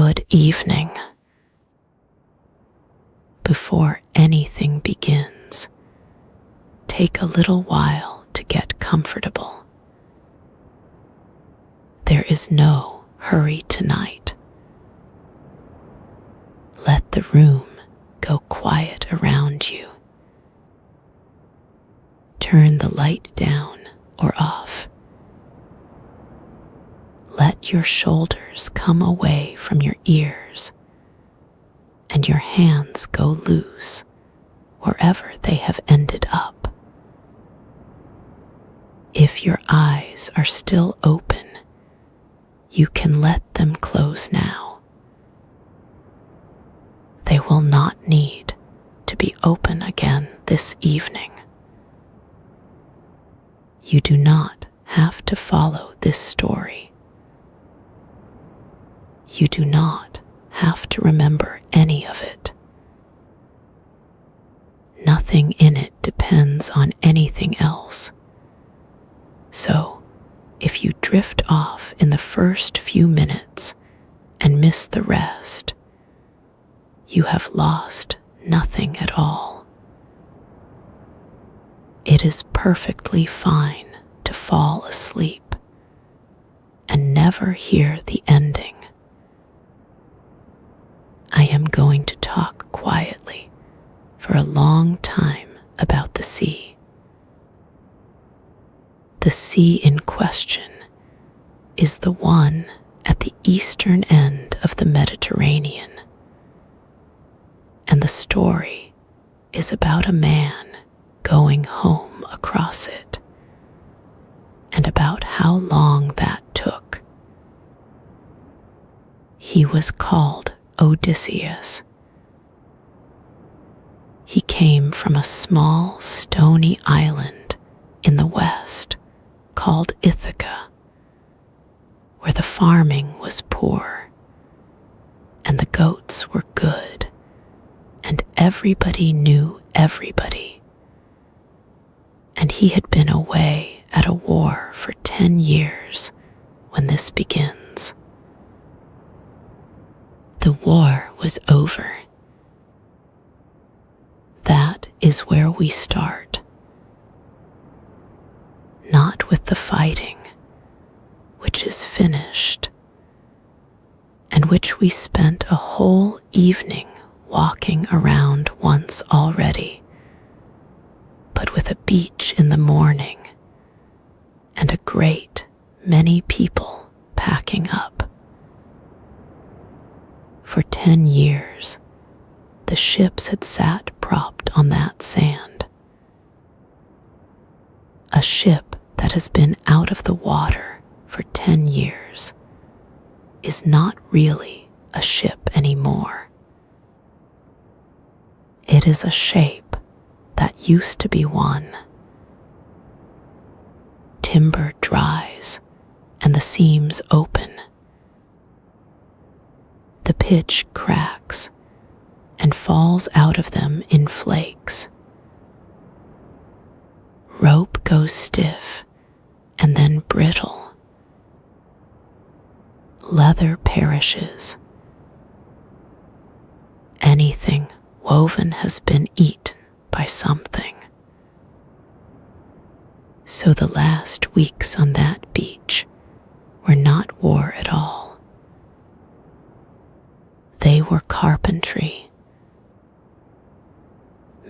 Good evening. Before anything begins, take a little while to get comfortable. There is no hurry tonight. Let the room go quiet around you. Turn the light down or off. Let your shoulders come away from your ears and your hands go loose wherever they have ended up. If your eyes are still open, you can let them close now. They will not need to be open again this evening. You do not have to follow this story. You do not have to remember any of it. Nothing in it depends on anything else. So, if you drift off in the first few minutes and miss the rest, you have lost nothing at all. It is perfectly fine to fall asleep and never hear the ending. I am going to talk quietly for a long time about the sea. The sea in question is the one at the eastern end of the Mediterranean, and the story is about a man going home across it, and about how long that took. He was called Odysseus. He came from a small stony island in the west called Ithaca, where the farming was poor and the goats were good and everybody knew everybody. And he had been away at a war for 10 years when this begins. The war was over. That is where we start. Not with the fighting, which is finished, and which we spent a whole evening walking around once already, but with a beach in the morning and a great many people packing up. For 10 years, the ships had sat propped on that sand. A ship that has been out of the water for 10 years is not really a ship anymore. It is a shape that used to be one. Timber dries and the seams open. The pitch cracks and falls out of them in flakes. Rope goes stiff and then brittle. Leather perishes. Anything woven has been eaten by something. So the last weeks on that beach were not war at all. They were carpentry.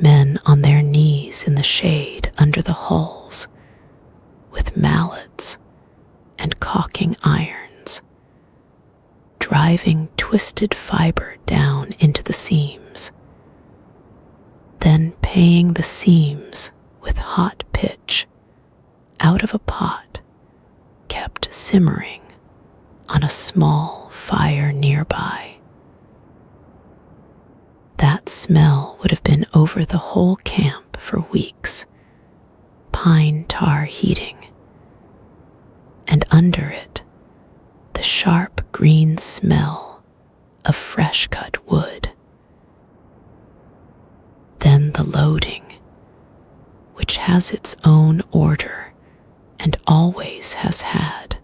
Men on their knees in the shade under the hulls, with mallets and caulking irons, driving twisted fiber down into the seams, then paying the seams with hot pitch out of a pot kept simmering on a small fire nearby. That smell would have been over the whole camp for weeks, pine tar heating, and under it, the sharp green smell of fresh cut wood. Then the loading, which has its own order and always has had.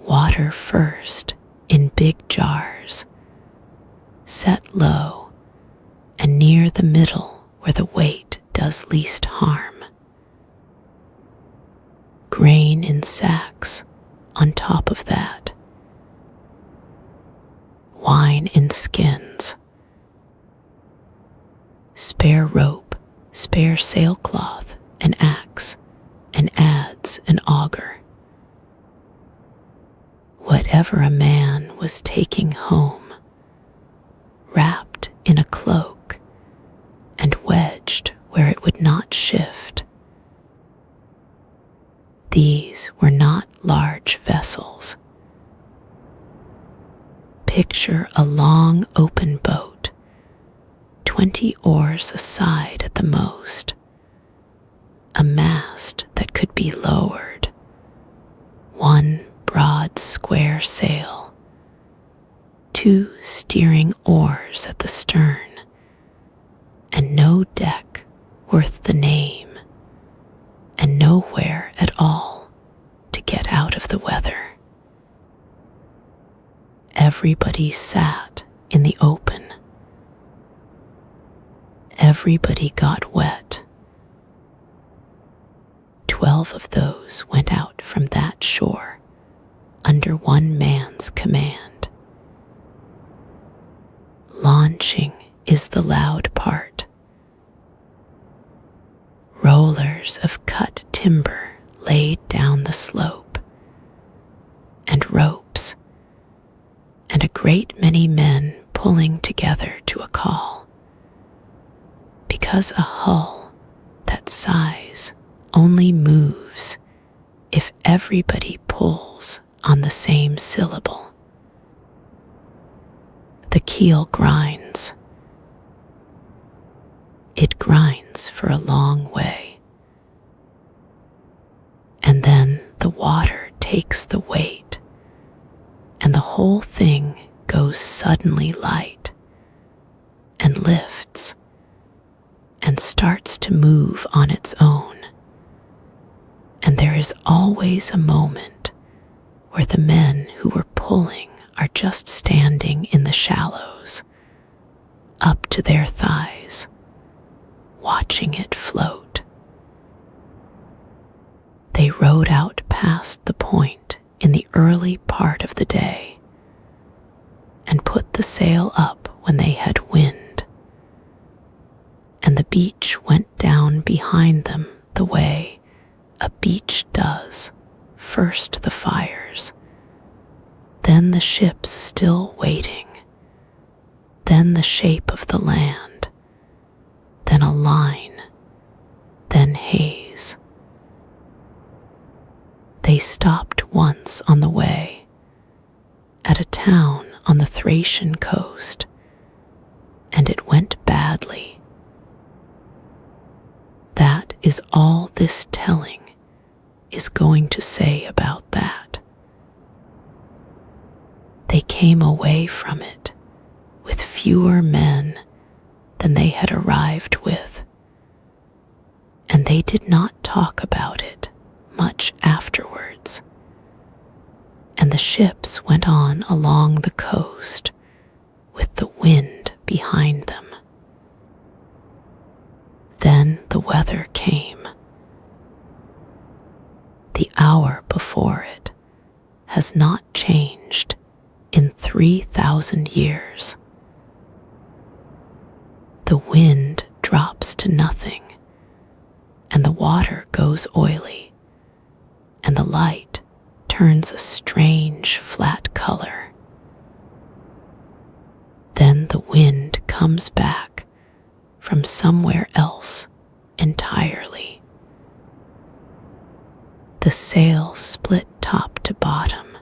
Water first in big jars, set low and near the middle where the weight does least harm. Grain in sacks on top of that. Wine in skins. Spare rope, spare sailcloth, an axe, an adze, an auger. Whatever a man was taking home, wrapped in a cloak and wedged where it would not shift. These were not large vessels. Picture a long open boat, 20 oars a side at the most, a mast that could be lowered, one broad square sail, 2 steering oars at the stern, and no deck worth the name, and nowhere at all to get out of the weather. Everybody sat in the open. Everybody got wet. 12 of those went out from that shore under one man's command. Launching is the loud part. Rollers of cut timber laid down the slope, and ropes, and a great many men pulling together to a call. Because a hull that size only moves if everybody pulls on the same syllable. The keel grinds. It grinds for a long way. And then the water takes the weight, and the whole thing goes suddenly light, and lifts, and starts to move on its own. And there is always a moment where the men who were pulling are just standing in the shallows, up to their thighs, watching it float. They rowed out past the point in the early part of the day, and put the sail up when they had wind, and the beach went down behind them the way a beach does, first the fires, then the ships still waiting, then the shape of the land, then a line, then haze. They stopped once on the way, at a town on the Thracian coast, and it went badly. That is all this telling is going to say about that. They came away from it with fewer men than they had arrived with, and they did not talk about it much afterwards, and the ships went on along the coast with the wind behind them. Then the weather came. The hour before it has not changed in 3,000 years. The wind drops to nothing, and the water goes oily, and the light turns a strange flat color. Then the wind comes back from somewhere else entirely. The sail split top to bottom,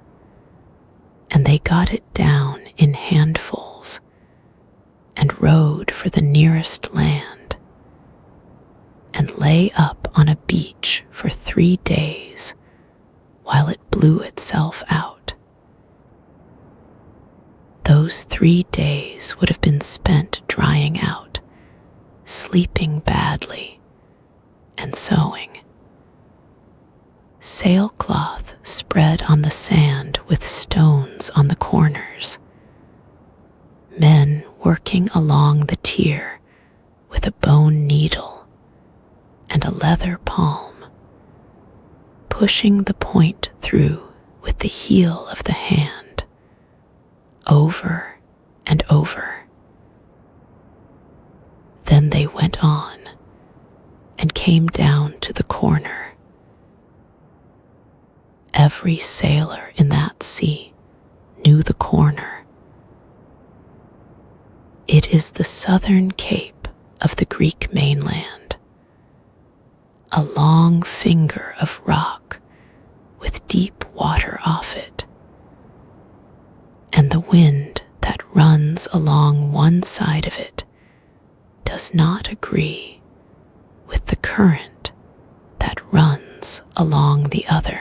and they got it down in handfuls and rowed for the nearest land, and lay up on a beach for 3 days while it blew itself out. Those 3 days would have been spent drying out, sleeping badly, and sewing. Sailcloth spread on the sand with stones on the corners. Men working along the tier with a bone needle and a leather palm, pushing the point through with the heel of the hand, over and over. Then they went on and came down to the corner. Every sailor in that sea knew the corner. It is the southern cape of the Greek mainland, a long finger of rock with deep water off it, and the wind that runs along one side of it does not agree with the current that runs along the other.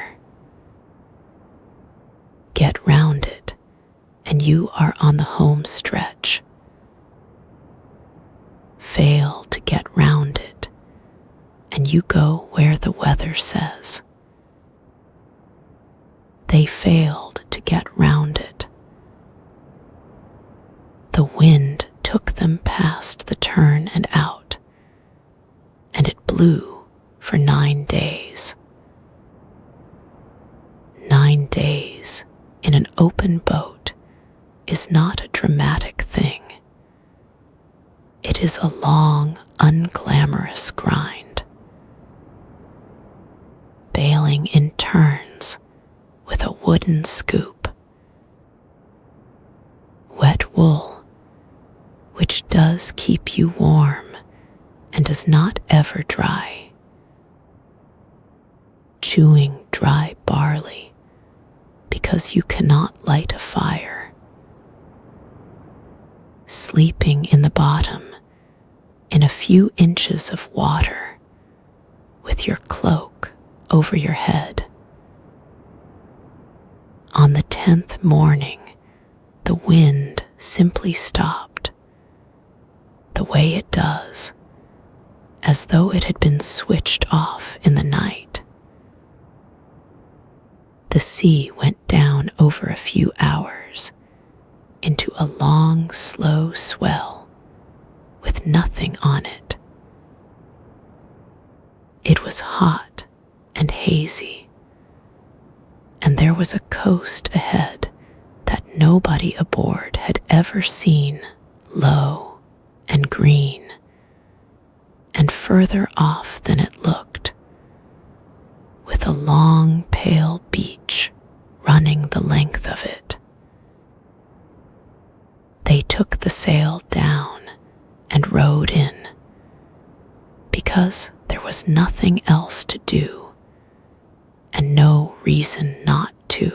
Get round it, and you are on the home stretch. Fail to get round it, and you go where the weather says. They failed to get round it. The wind took them past the turn and out, and it blew for 9 days. 9 days in an open boat is not a dramatic thing. It is a long, unglamorous grind. Bailing in turns with a wooden scoop. Wet wool, which does keep you warm and does not ever dry. Chewing dry barley because you cannot light a fire. Sleeping in the bottom in a few inches of water with your cloak over your head. On the 10th morning, the wind simply stopped, the way it does, as though it had been switched off in the night. The sea went down over a few hours into a long, slow swell with nothing on it. It was hot and hazy, and there was a coast ahead that nobody aboard had ever seen, low and green, and further off than it looked, with a long, pale beach running the length of it. They took the sail down and rowed in, because there was nothing else to do, and no reason not to.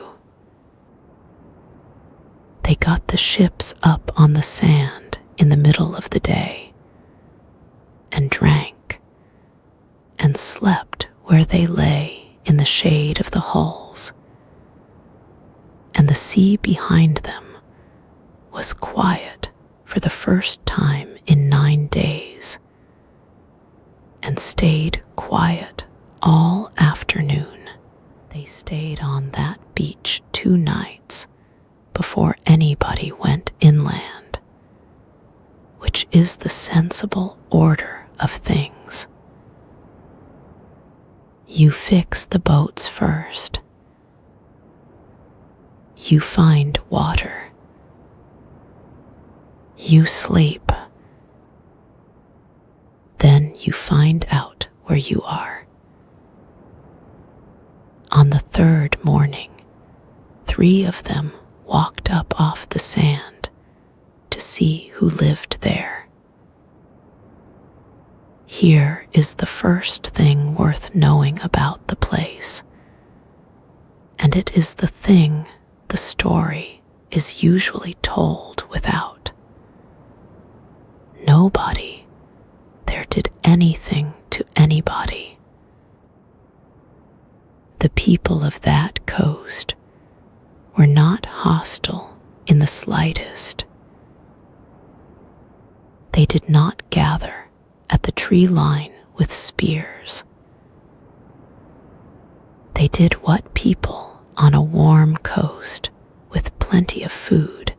They got the ships up on the sand in the middle of the day, and drank, and slept where they lay in the shade of the hulls, and the sea behind them was quiet for the first time in 9 days, and stayed quiet all afternoon. They stayed on that beach 2 nights before anybody went inland, which is the sensible order of things. You fix the boats first. You find water. You sleep. Then you find out where you are. On the 3rd morning, 3 of them walked up off the sand to see who lived there. Here is the first thing worth knowing about the place, and it is the thing the story is usually told without. Nobody there did anything to anybody. The people of that coast were not hostile in the slightest. They did not gather at the tree line with spears. They did what people on a warm coast with plenty of food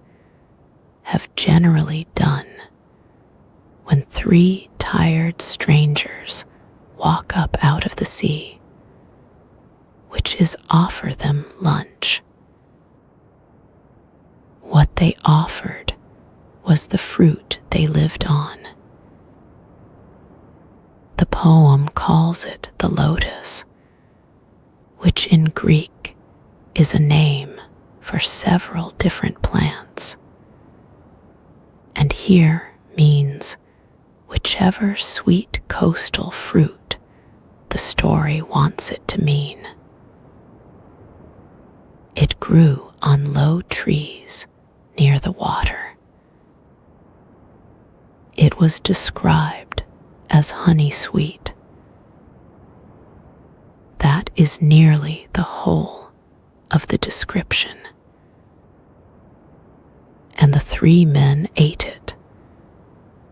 have generally done when 3 tired strangers walk up out of the sea, which is offer them lunch. What they offered was the fruit they lived on. The poem calls it the lotus, which in Greek is a name for several different plants, and here means whichever sweet coastal fruit the story wants it to mean. It grew on low trees near the water. It was described as honey sweet. That is nearly the whole of the description. And the 3 men ate it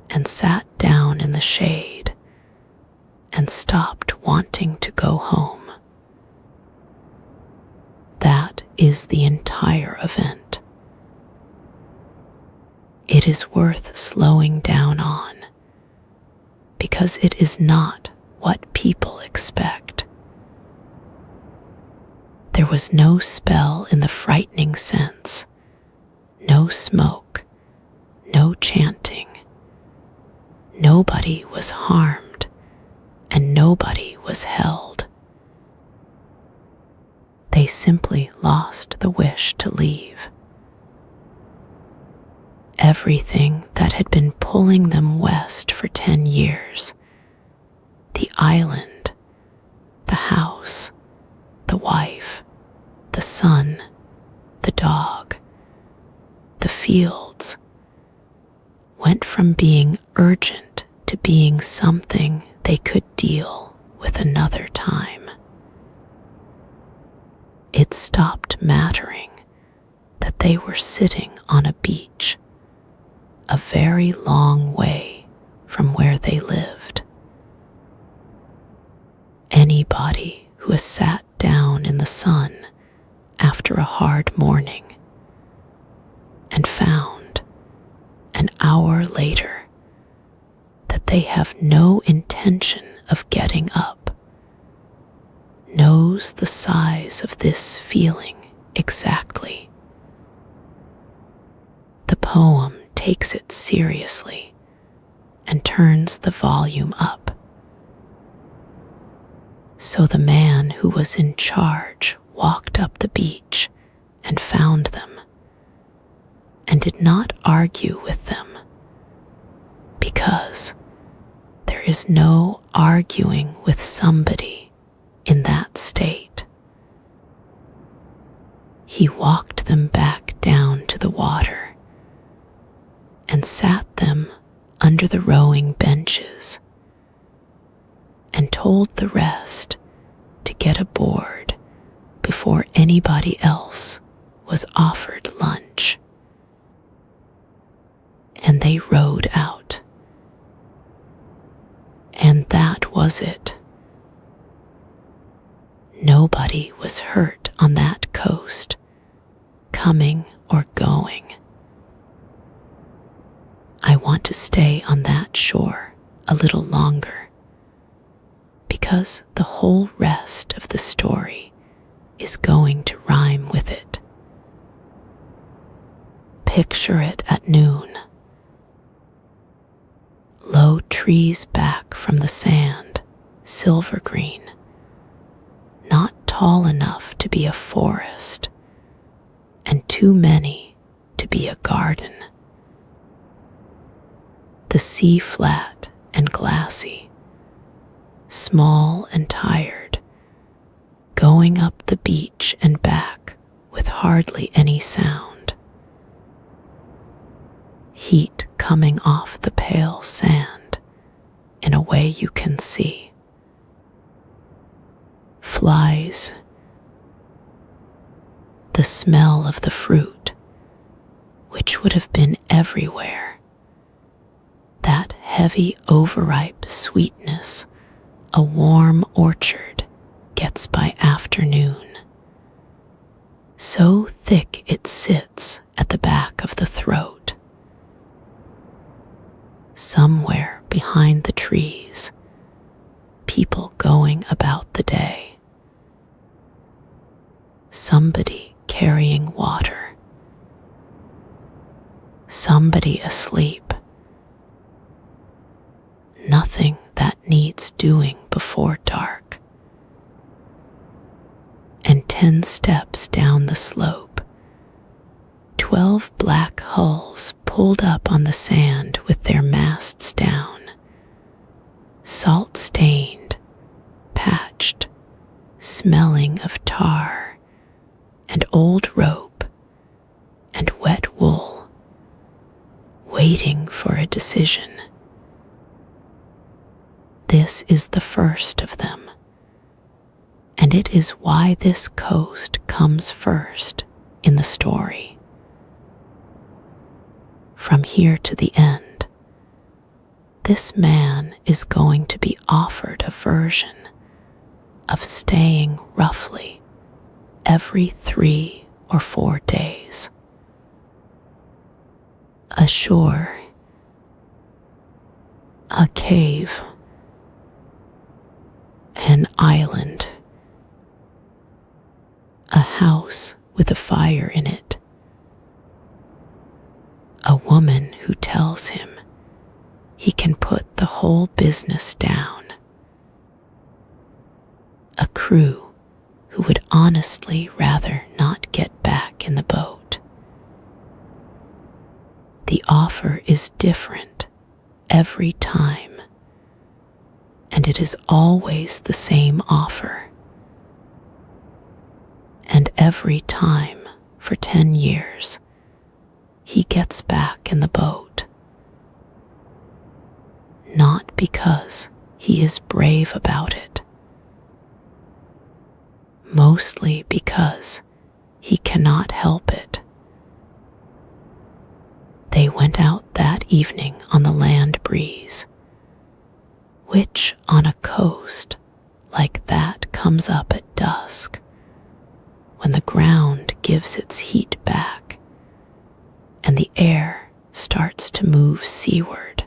and sat down in the shade and stopped wanting to go home. That is the entire event. It is worth slowing down on because it is not what people expect. There was no spell in the frightening sense, no smoke, no chanting. Nobody was harmed and nobody was held. They simply lost the wish to leave. Everything that had been pulling them west for 10 years, the island, the house, the wife, the son, the dog, the fields, went from being urgent to being something they could deal with another time. It stopped mattering that they were sitting on a beach a very long way from where they lived. Anybody who has sat down in the sun after a hard morning and found an hour later that they have no intention of getting up knows the size of this feeling exactly. The poem takes it seriously and turns the volume up. So the man who was in charge walked up the beach and found them, and did not argue with them, because there is no arguing with somebody in that state. He walked them back down to the water and sat them under the rowing benches and told the rest to get aboard before anybody else was offered lunch. And they rowed out. And that was it. Nobody was hurt on that coast, coming or going. I want to stay on that shore a little longer, because the whole rest of the story is going to rhyme with it. Picture it at noon. Low trees back from the sand, silver green, not tall enough to be a forest, and too many to be a garden. The sea flat and glassy, small and tired, going up the beach and back with hardly any sound. Heat coming off the pale sand in a way you can see. Flies, the smell of the fruit, which would have been everywhere. That heavy overripe sweetness a warm orchard gets by afternoon. so thick it sits at the back of the throat. Somewhere behind the trees, people going about the day. Somebody carrying water. Somebody asleep. Nothing that needs doing before dark. And 10 steps down the slope, 12 black hulls pulled up on the sand with their masts down, salt-stained, patched, smelling of tar and old rope and wet wool, waiting for a decision. This is the first of them, and it is why this coast comes first in the story. From here to the end, this man is going to be offered a version of staying roughly every 3 or 4 days. A shore, a cave, an island, a house with a fire in it, a woman who tells him he can put the whole business down, a crew who would honestly rather not get back in the boat. The offer is different every time, and it is always the same offer. And every time for 10 years, he gets back in the boat. Not because he is brave about it, mostly because he cannot help it. They went out that evening on the land breeze, which on a coast like that comes up at dusk, when the ground gives its heat back and the air starts to move seaward.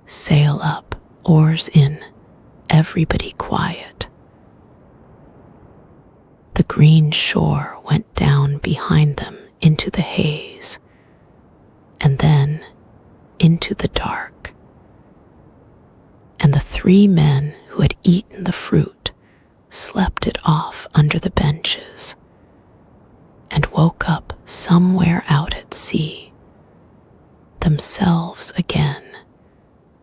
Sail up, oars in, everybody quiet. The green shore went down behind them into the haze, and then into the dark. And the 3 men who had eaten the fruit slept it off under the benches, and woke up somewhere out at sea, themselves again,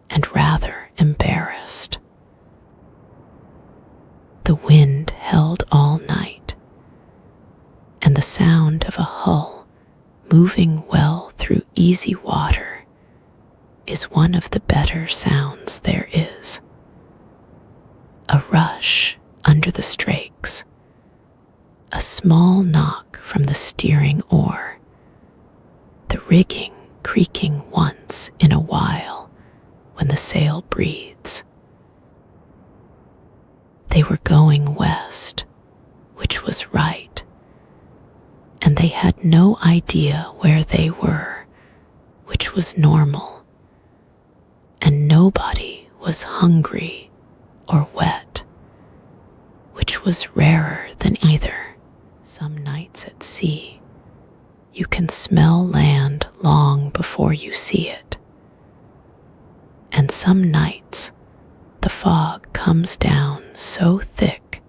and rather embarrassed. The wind held all night, and the sound of a hull moving well through easy water is one of the better sounds there is. A rush under the strakes, a small knock from the steering oar, the rigging creaking once in a while when the sail breathes. They were going west, which was right, and they had no idea where they were, which was normal, and nobody was hungry or wet, which was rarer than either. Some nights at sea, you can smell land long before you see it, and some nights the fog comes down so thick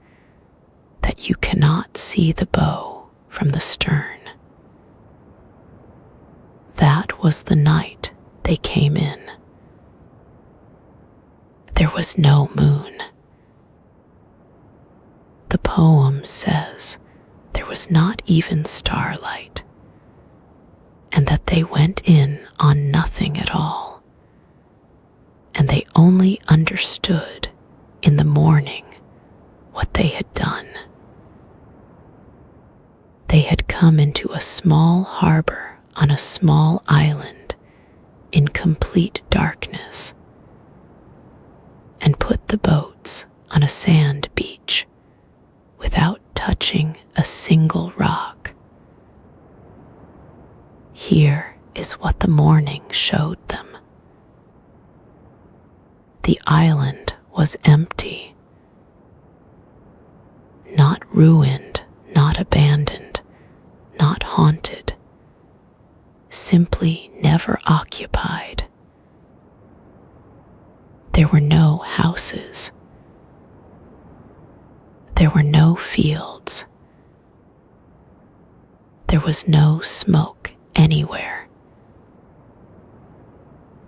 that you cannot see the bow from the stern. That was the night they came in. There was no moon. The poem says there was not even starlight, and that they went in on nothing at all, and they only understood in the morning what they had done. They had come into a small harbor on a small island in complete darkness, and put the boats on a sand beach without touching a single rock. Here is what the morning showed them. The island was empty, not ruined, not abandoned, not haunted, simply never occupied. There were no houses. There were no fields. There was no smoke anywhere.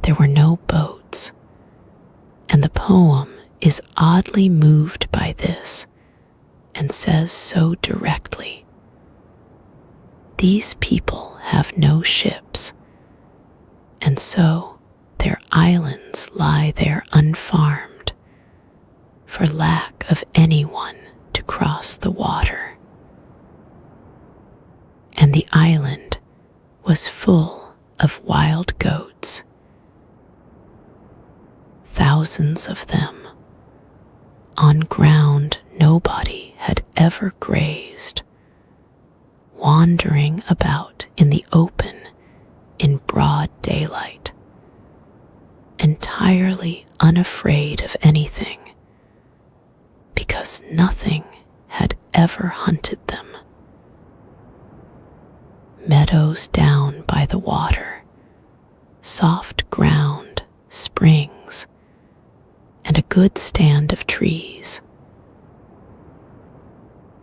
There were no boats, and the poem is oddly moved by this and says so directly, these people have no ships, and so their islands lie there unfarmed for lack of anyone to cross the water. And the island was full of wild goats, thousands of them, on ground nobody had ever grazed, wandering about in the open in broad daylight, entirely unafraid of anything, because nothing had ever hunted them. Meadows down by the water, soft ground, springs, and a good stand of trees.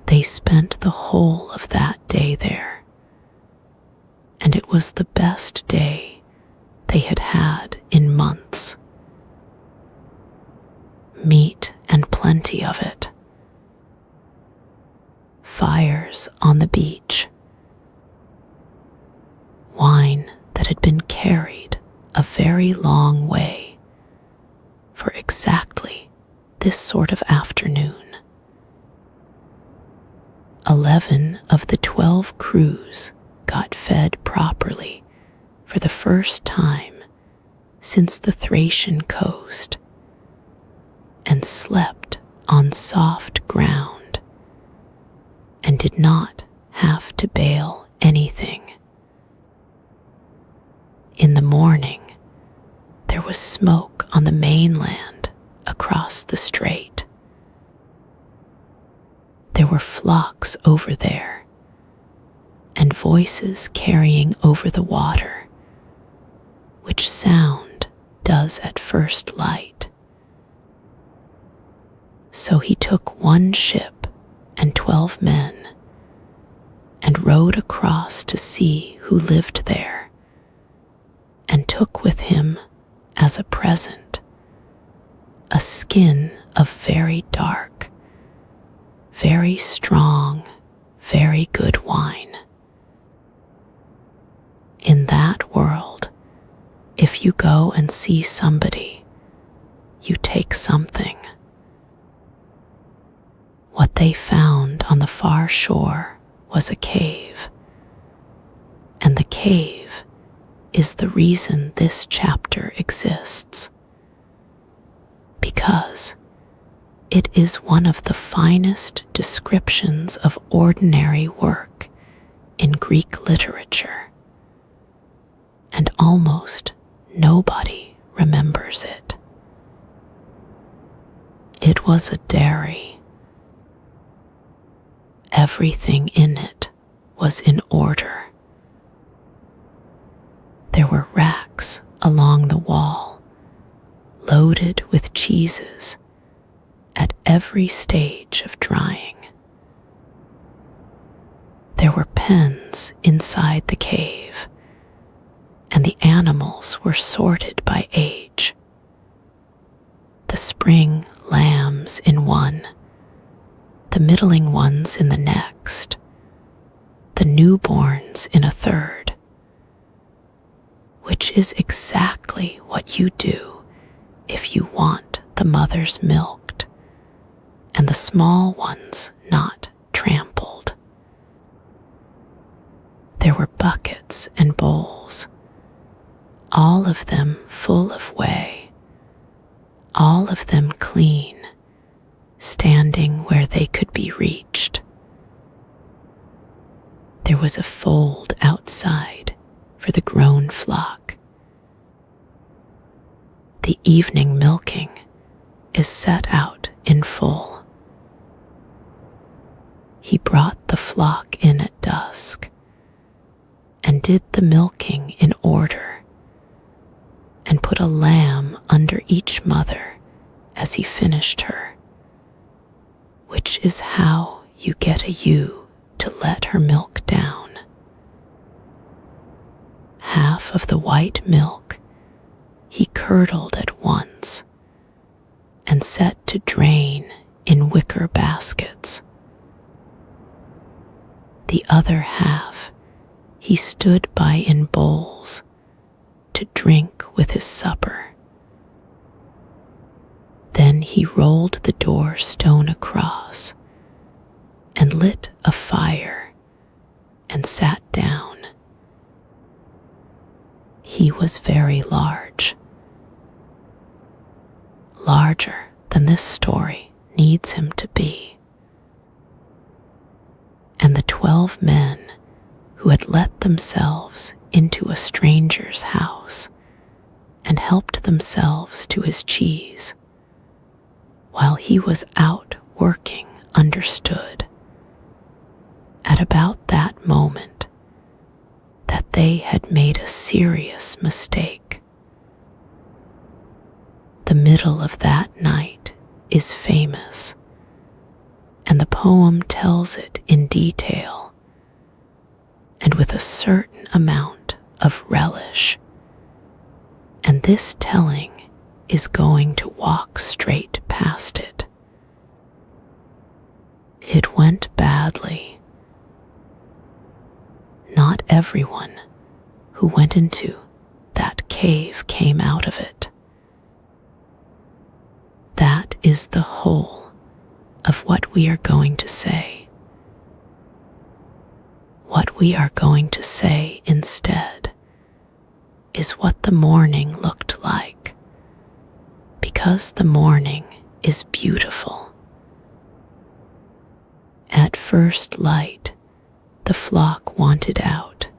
They spent the whole of that day there, and it was the best day they had had in months. Meat and plenty of it. Fires on the beach. Wine that had been carried a very long way for exactly this sort of afternoon. 11 of the 12 crews got fed properly for the first time since the Thracian coast, and slept on soft ground, and did not have to bale anything. In the morning, there was smoke on the mainland across the strait. There were flocks over there, and voices carrying over the water, which sound does at first light. So he took one ship and 12 men, and rowed across to see who lived there, and took with him as a present a skin of very dark, very strong, very good wine. In that world, if you go and see somebody, you take something. What they found on the far shore was a cave, and the cave is the reason this chapter exists, because it is one of the finest descriptions of ordinary work in Greek literature, and almost nobody remembers it. It was a dairy. Everything in it was in order. There were racks along the wall, loaded with cheeses at every stage of drying. There were pens inside the cave, and the animals were sorted by age. The spring lambs in one, the middling ones in the next, the newborns in a third, which is exactly what you do if you want the mothers milked and the small ones not trampled. There were buckets and bowls, all of them full of whey, all of them clean, standing where they could be reached. there was a fold outside for the grown flock. The evening milking is set out in full. He brought the flock in at dusk and did the milking in order, and put a lamb under each mother as he finished her, which is how you get a ewe to let her milk down. Half of the white milk he curdled at once and set to drain in wicker baskets. The other half he stood by in bowls to drink with his supper. Then he rolled the door stone across and lit a fire and sat down. He was very large, larger than this story needs him to be. And the 12 men who had let themselves into a stranger's house and helped themselves to his cheese while he was out working understood at about that moment that they had made a serious mistake. The middle of that night is famous, and the poem tells it in detail and with a certain amount of relish. And this telling is going to walk straight past it. It went badly. Not everyone who went into that cave came out of it. That is the whole of what we are going to say. What we are going to say instead is what the morning looked like, because the morning is beautiful. At first light, the flock wanted out.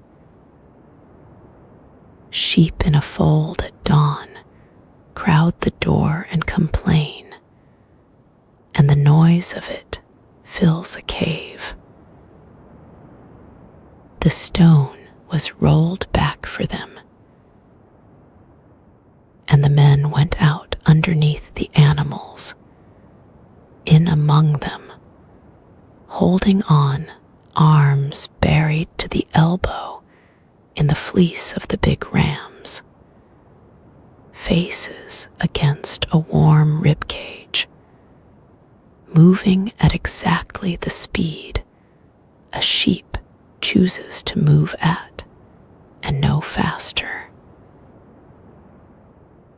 Sheep in a fold at dawn crowd the door and complain, and the noise of it fills a cave. The stone was rolled back for them, and the men went out underneath the animals, in among them, holding on, arms buried to the elbow in the fleece of the big rams, faces against a warm rib cage, moving at exactly the speed a sheep chooses to move at, and no faster.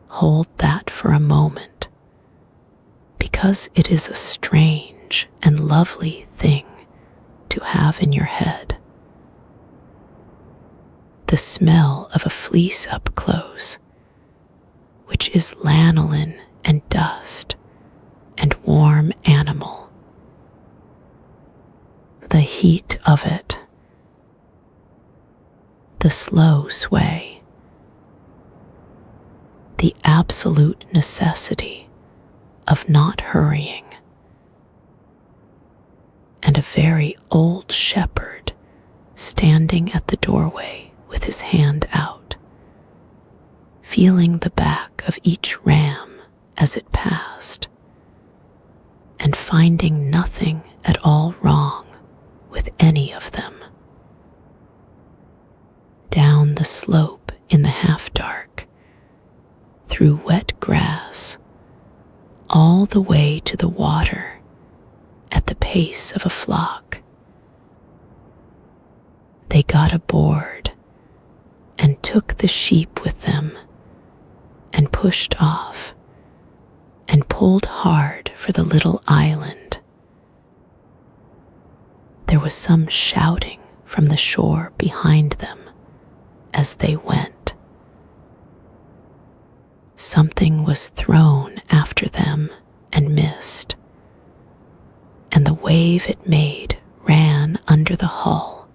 Hold that for a moment, because it is a strange and lovely thing to have in your head. The smell of a fleece up close, which is lanolin and dust and warm animal. The heat of it, the slow sway, the absolute necessity of not hurrying, and a very old shepherd standing at the doorway with his hand out, feeling the back of each ram as it passed, and finding nothing at all wrong with any of them. Down the slope in the half-dark, through wet grass, all the way to the water at the pace of a flock. They got aboard and took the sheep with them and pushed off and pulled hard for the little island. There was some shouting from the shore behind them as they went. Something was thrown after them and missed, and the wave it made ran under the hull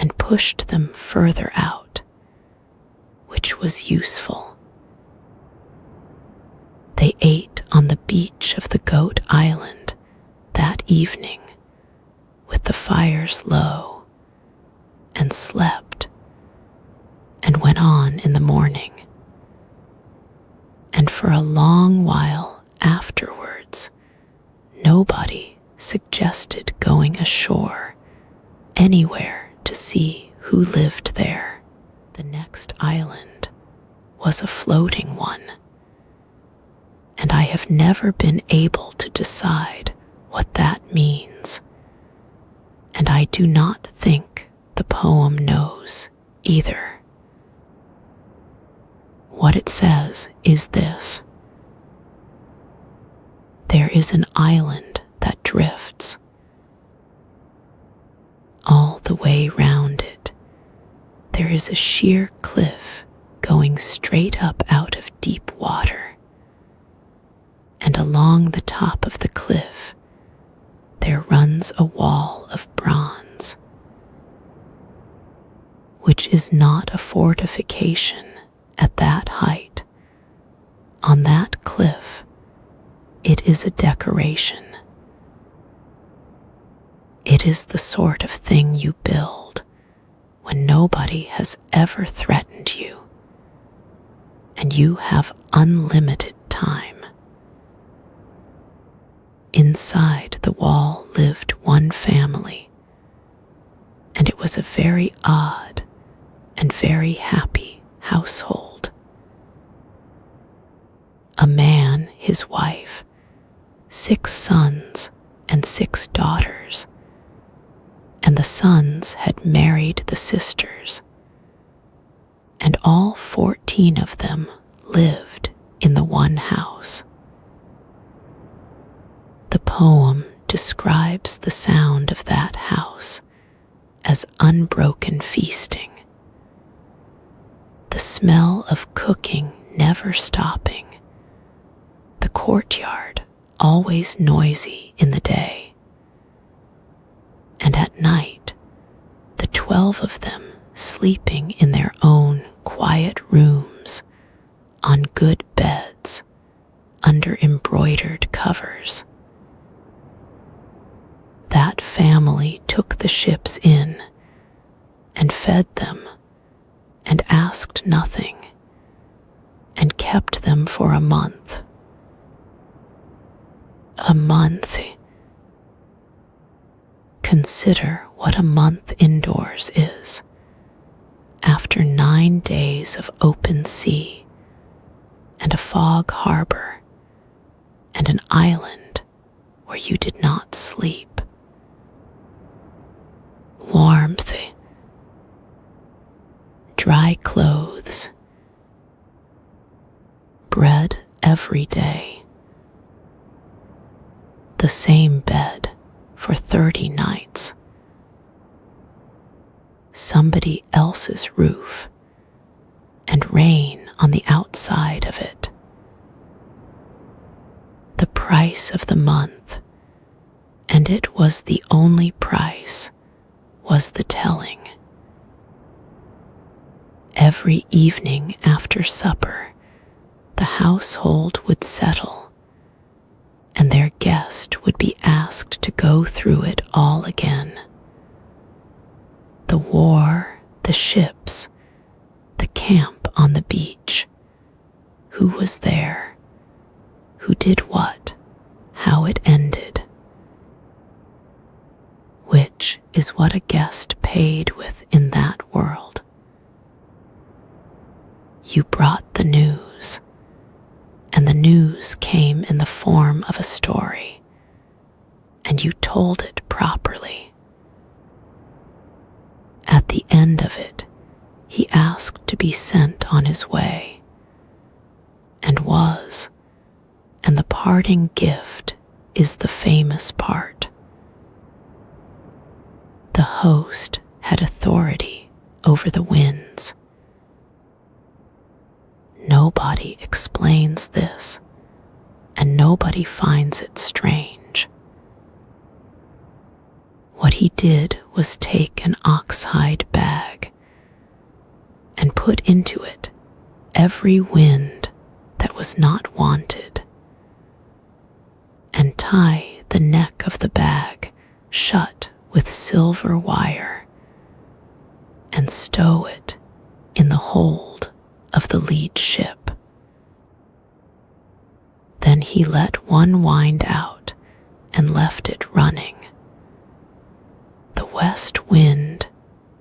and pushed them further out, which was useful. They ate on the beach of the Goat Island that evening with the fires low, and slept, and went on in the morning. And for a long while afterwards, nobody suggested going ashore anywhere to see who lived there. The next island was a floating one, and I have never been able to decide what that means, and I do not think the poem knows either. What it says is this: there is an island that drifts. All the way round it, there is a sheer cliff going straight up out of deep water, and along the top of the cliff there runs a wall of bronze, which is not a fortification at that height. On that cliff, it is a decoration. It is the sort of thing you build when nobody has ever threatened you, and you have unlimited time. Inside the wall lived one family, and it was a very odd and very happy household. A man, his wife, 6 sons and 6 daughters, and the sons had married the sisters, and all 14 of them lived in the one house. The poem describes the sound of that house as unbroken feasting, the smell of cooking never stopping, the courtyard always noisy in the day, and at night the 12 of them sleeping in their own quiet rooms on good beds under embroidered covers. That family took the ships in and fed them and asked nothing, and kept them for a month. A month. Consider what a month indoors is. After 9 days of open sea, and a fog harbor, and an island where you did not sleep. Warmth, dry clothes, bread every day, the same bed for 30 nights, somebody else's roof, and rain on the outside of it. The price of the month, and it was the only price, was the telling. Every evening after supper, the household would settle, and their guest would be asked to go through it all again. The war, the ships, the camp on the beach, who was there, who did what, how it ended. Which is what a guest paid with in that world. You brought the news, and the news came in the form of a story, and you told it properly. At the end of it, he asked to be sent on his way, and was, and the parting gift is the famous part. The host had authority over the winds. Nobody explains this, and nobody finds it strange. What he did was take an oxhide bag and put into it every wind that was not wanted, and tie the neck of the bag shut with silver wire, and stow it in the hold of the lead ship. Then he let one wind out and left it running. The west wind,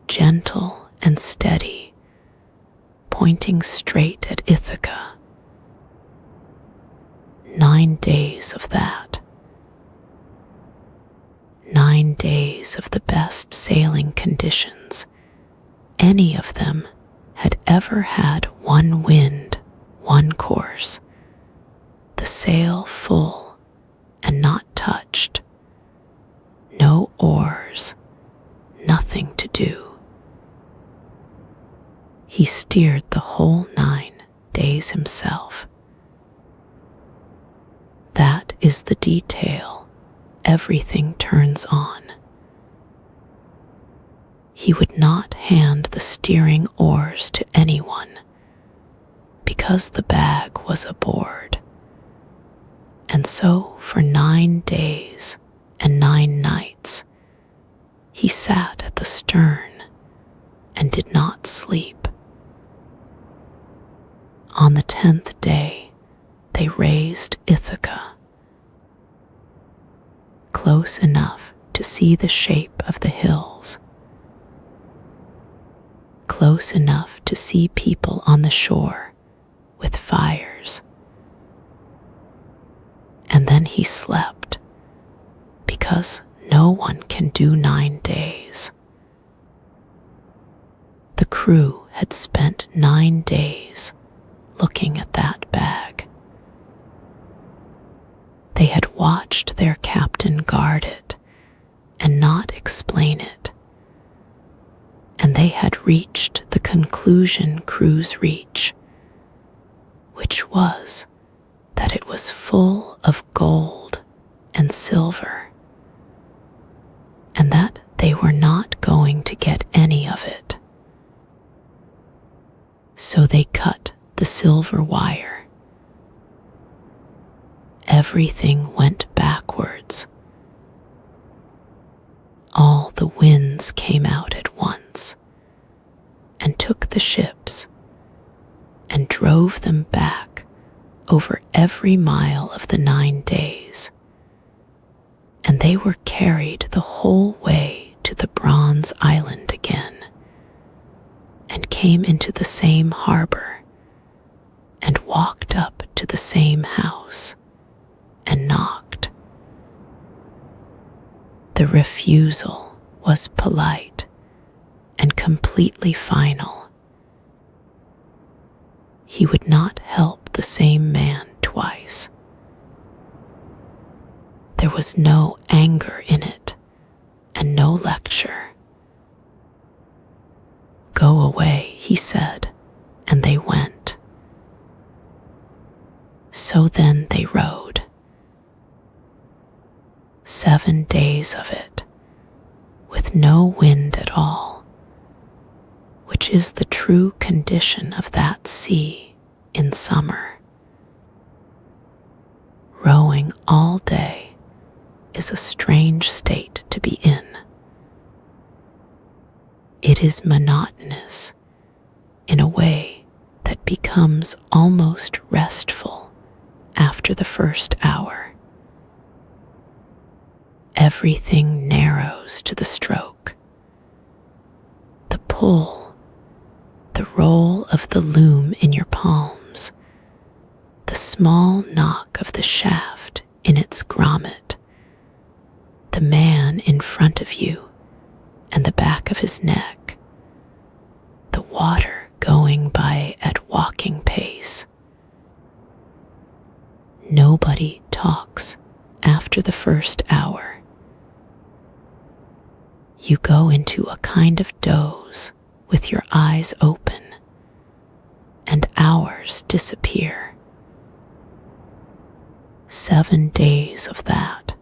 gentle and steady, pointing straight at Ithaca. 9 days of that. 9 days of the best sailing conditions any of them had ever had. One wind, one course, the sail full and not touched, no oars, nothing to do. He steered the whole 9 days himself. That is the detail everything turns on. He would not hand the steering oars to anyone because the bag was aboard. And so for 9 days and 9 nights, he sat at the stern and did not sleep. On the 10th day, they raised Ithaca, close enough to see the shape of the hills, close enough to see people on the shore with fires. And then he slept, because no one can do 9 days. The crew had spent 9 days looking at that bag. They had watched their captain guard it and not explain it. And they had reached the conclusion crews reach, which was that it was full of gold and silver, and that they were not going to get any of it. So they cut the silver wire. Everything went backwards. All the winds came out at once and took the ships and drove them back over every mile of the 9 days, and they were carried the whole way to the Bronze Island again, and came into the same harbor, and walked up to the same house, and knocked. The refusal was polite and completely final. He would not help the same man twice. There was no anger in it, and no lecture. Go away, he said, and they went. So then they rowed. 7 days of it, with no wind at all, which is the true condition of that sea in summer. Rowing all day is a strange state to be in. It is monotonous in a way that becomes almost restful after the first hour. Everything narrows to the stroke. The pull, the roll of the loom in your palms, the small knock of the shaft in its grommet, the man in front of you and the back of his neck, the water going by at walking pace. Nobody talks after the first hour. You go into a kind of doze with your eyes open, and hours disappear. 7 days of that.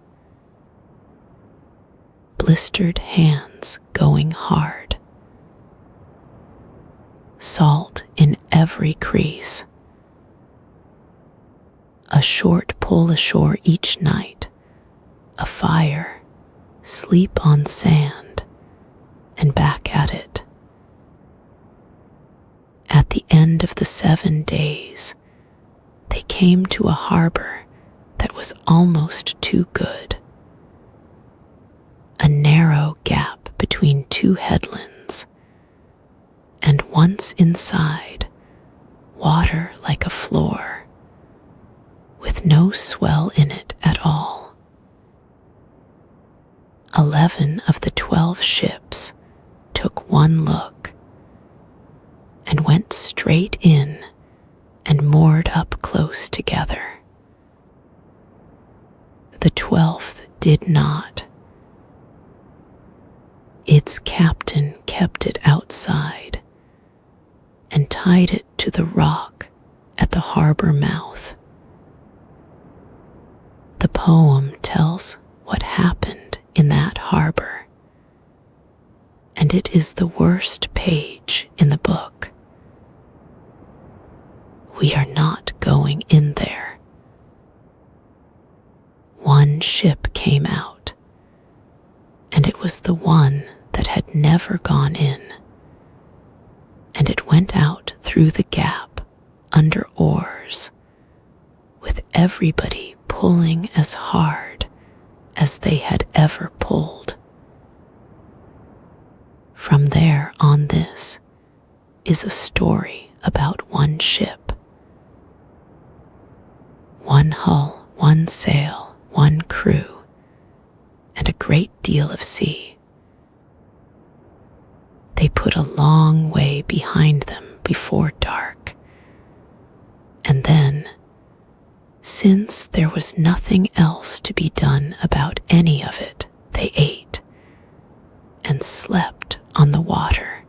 blistered hands going hard, salt in every crease, a short pull ashore each night, a fire, sleep on sand, and back at it. At the end of the 7 days, they came to a harbor that was almost too good. A narrow gap between 2 headlands, and once inside, water like a floor, with no swell in it at all. 11 of the 12 ships took one look and went straight in and moored up close together. The 12th did not. Its captain kept it outside and tied it to the rock at the harbor mouth. The poem tells what happened in that harbor, and it is the worst page in the book. We are not going in there. One ship came out, and it was the one that had never gone in, and it went out through the gap under oars, with everybody pulling as hard as they had ever pulled. From there on, this is a story about one ship. One hull, one sail, one crew, and a great deal of sea. They put a long way behind them before dark, and then, since there was nothing else to be done about any of it, they ate and slept on the water,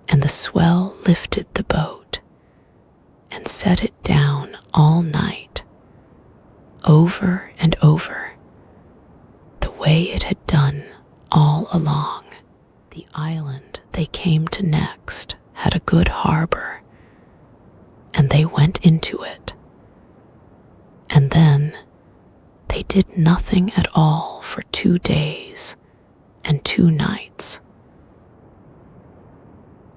and the swell lifted the boat and set it down all night, over and over, the way it had done all along. The island they came to next had a good harbor, and they went into it. And then they did nothing at all for 2 days and 2 nights.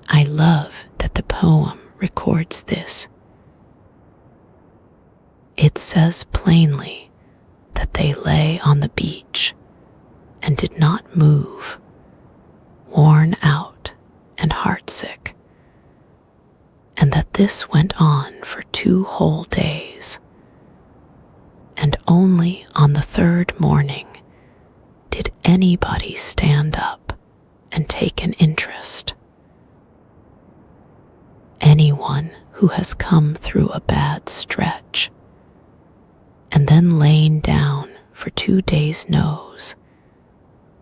I love that the poem records this. It says plainly that they lay on the beach and did not move, worn out and heartsick, and that this went on for 2 whole days, and only on the 3rd morning did anybody stand up and take an interest. Anyone who has come through a bad stretch and then lain down for 2 days knows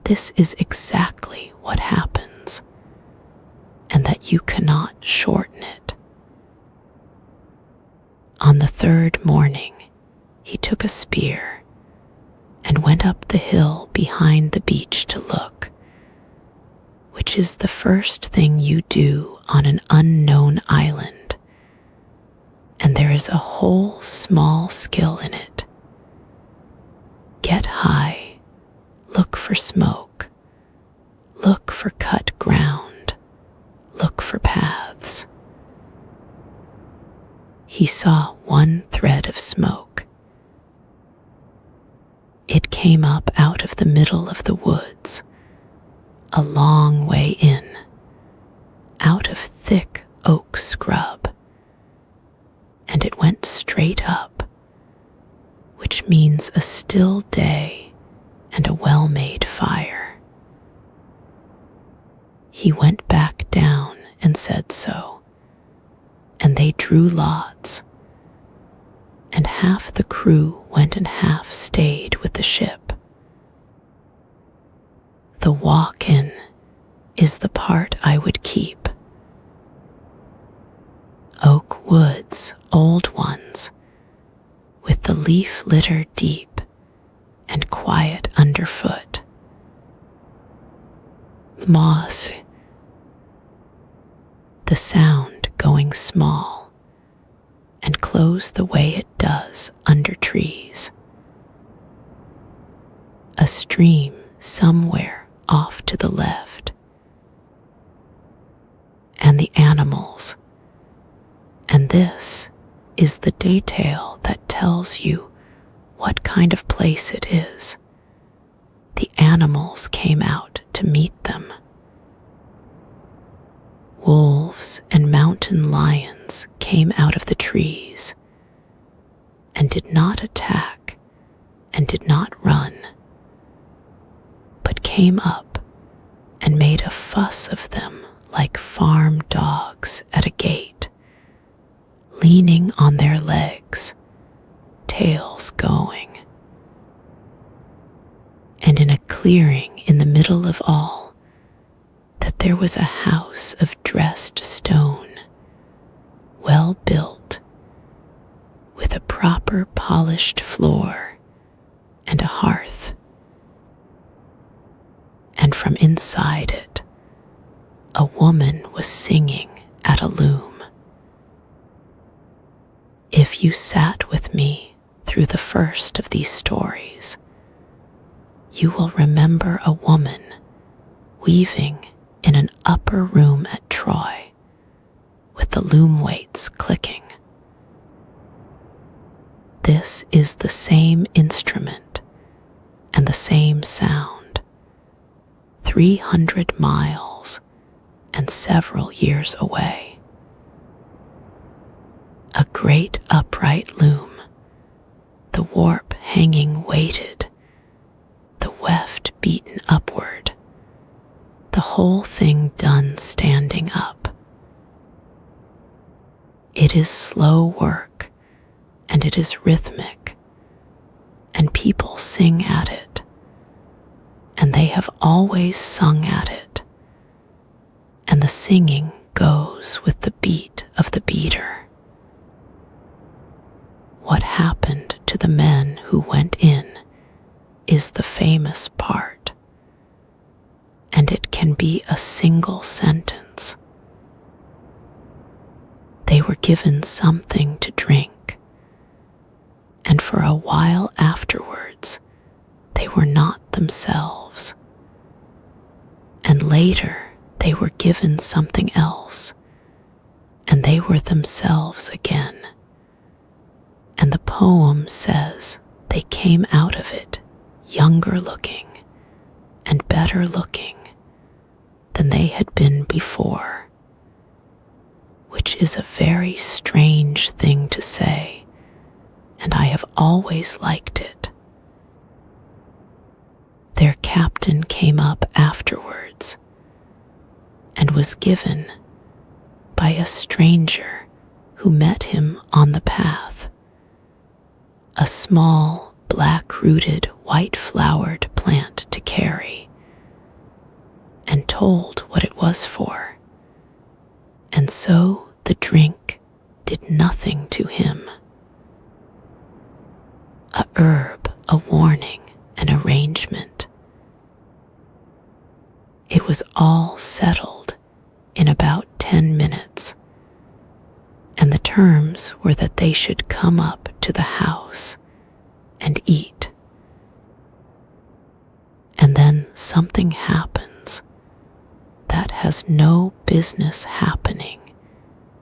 this is exactly what happens, and that you cannot shorten it. On the 3rd morning, he took a spear and went up the hill behind the beach to look, which is the first thing you do on an unknown island, and there is a whole small skill in it. Get high, look for smoke, look for cut ground, look for paths. He saw one thread of smoke. It came up out of the middle of the woods, a long way in, out of thick oak scrub, and it went straight up, which means a still day and a well-made fire. He went back down and said so, and they drew lots, and half the crew went and half stayed with the ship. The walk-in is the part I would keep. Oak woods, old ones, with the leaf litter deep and quiet underfoot, moss, the sound going small and close the way it does under trees. A stream somewhere off to the left, and the animals, and this is the detail that tells you what kind of place it is. The animals came out to meet them. Wolves and mountain lions came out of the trees and did not attack and did not run, but came up and made a fuss of them like farm dogs at a gate, leaning on their legs, tails going. And in a clearing in the middle of all, that there was a house of dressed stone, well built, with a proper polished floor and a hearth. And from inside it, a woman was singing at a loom. If you sat with me through the first of these stories, you will remember a woman weaving in an upper room at Troy, with the loom weights clicking. This is the same instrument and the same sound, 300 miles and several years away. A great upright loom, the warp hanging weighted, the weft beaten upward, the whole thing done standing up. It is slow work, and it is rhythmic, and people sing at it, and they have always sung at it, and the singing goes with the beat of the beater. What happened to the men who went in is the famous part, and it can be a single sentence. They were given something to drink, and for a while afterwards they were not themselves, and later they were given something else, and they were themselves again. And the poem says they came out of it younger looking and better looking than they had been before, which is a very strange thing to say, and I have always liked it. Their captain came up afterwards and was given by a stranger who met him on the path a small, black-rooted, white-flowered plant to carry, and told what it was for, and so the drink did nothing to him. A herb, a warning, an arrangement. It was all settled in about 10 minutes, and the terms were that they should come up to the house and eat. And then something happens that has no business happening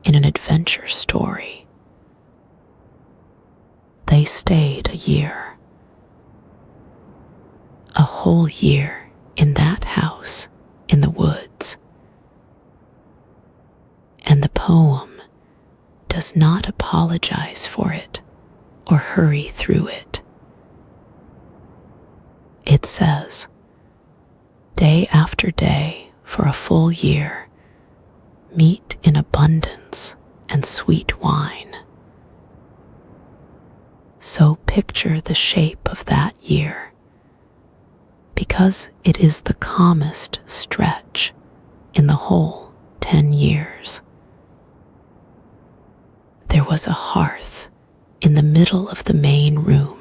in an adventure story. They stayed a year, a whole year in that house in the woods. And the poem does not apologize for it or hurry through it. It says, day after day for a full year, meat in abundance and sweet wine. So picture the shape of that year, because it is the calmest stretch in the whole 10 years. There was a hearth in the middle of the main room,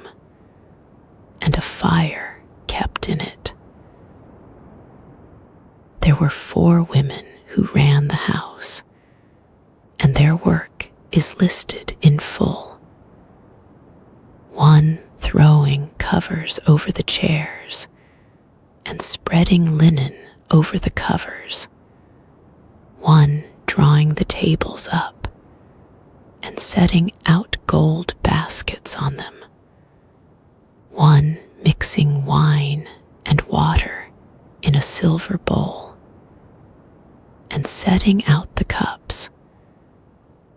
and a fire kept in it. There There were 4 women who ran the house, and their work is listed in full. 1 throwing covers over the chairs and spreading linen over the covers. 1 drawing the tables up and setting out gold baskets on them. 1 mixing wine and water in a silver bowl and setting out the cups.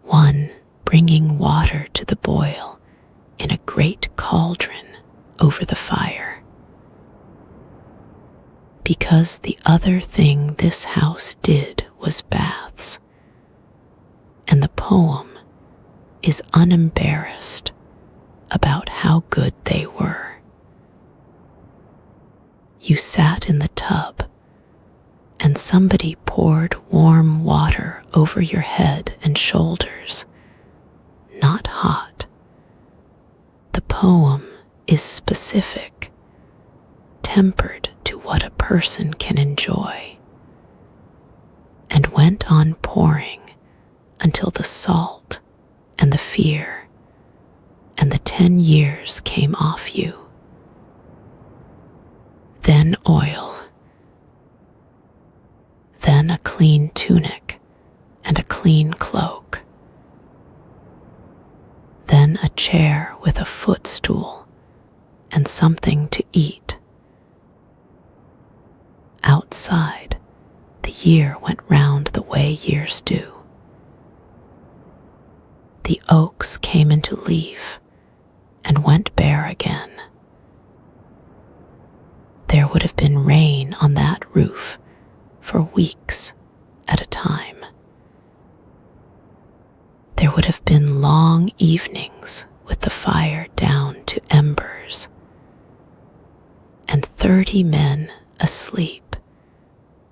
1 bringing water to the boil in a great cauldron over the fire. Because the other thing this house did was baths, and the poem is unembarrassed about how good they were. You sat in the tub, and somebody poured warm water over your head and shoulders, not hot. The poem is specific, tempered to what a person can enjoy, and went on pouring until the salt and the fear and the 10 years came off you. Then oil, then a clean tunic and a clean cloak, then a chair with a footstool and something to eat. Outside, the year went round the way years do. The oaks came into leaf and went bare again. There would have been rain on that roof for weeks at a time. There would have been long evenings with the fire down to embers, and 30 men asleep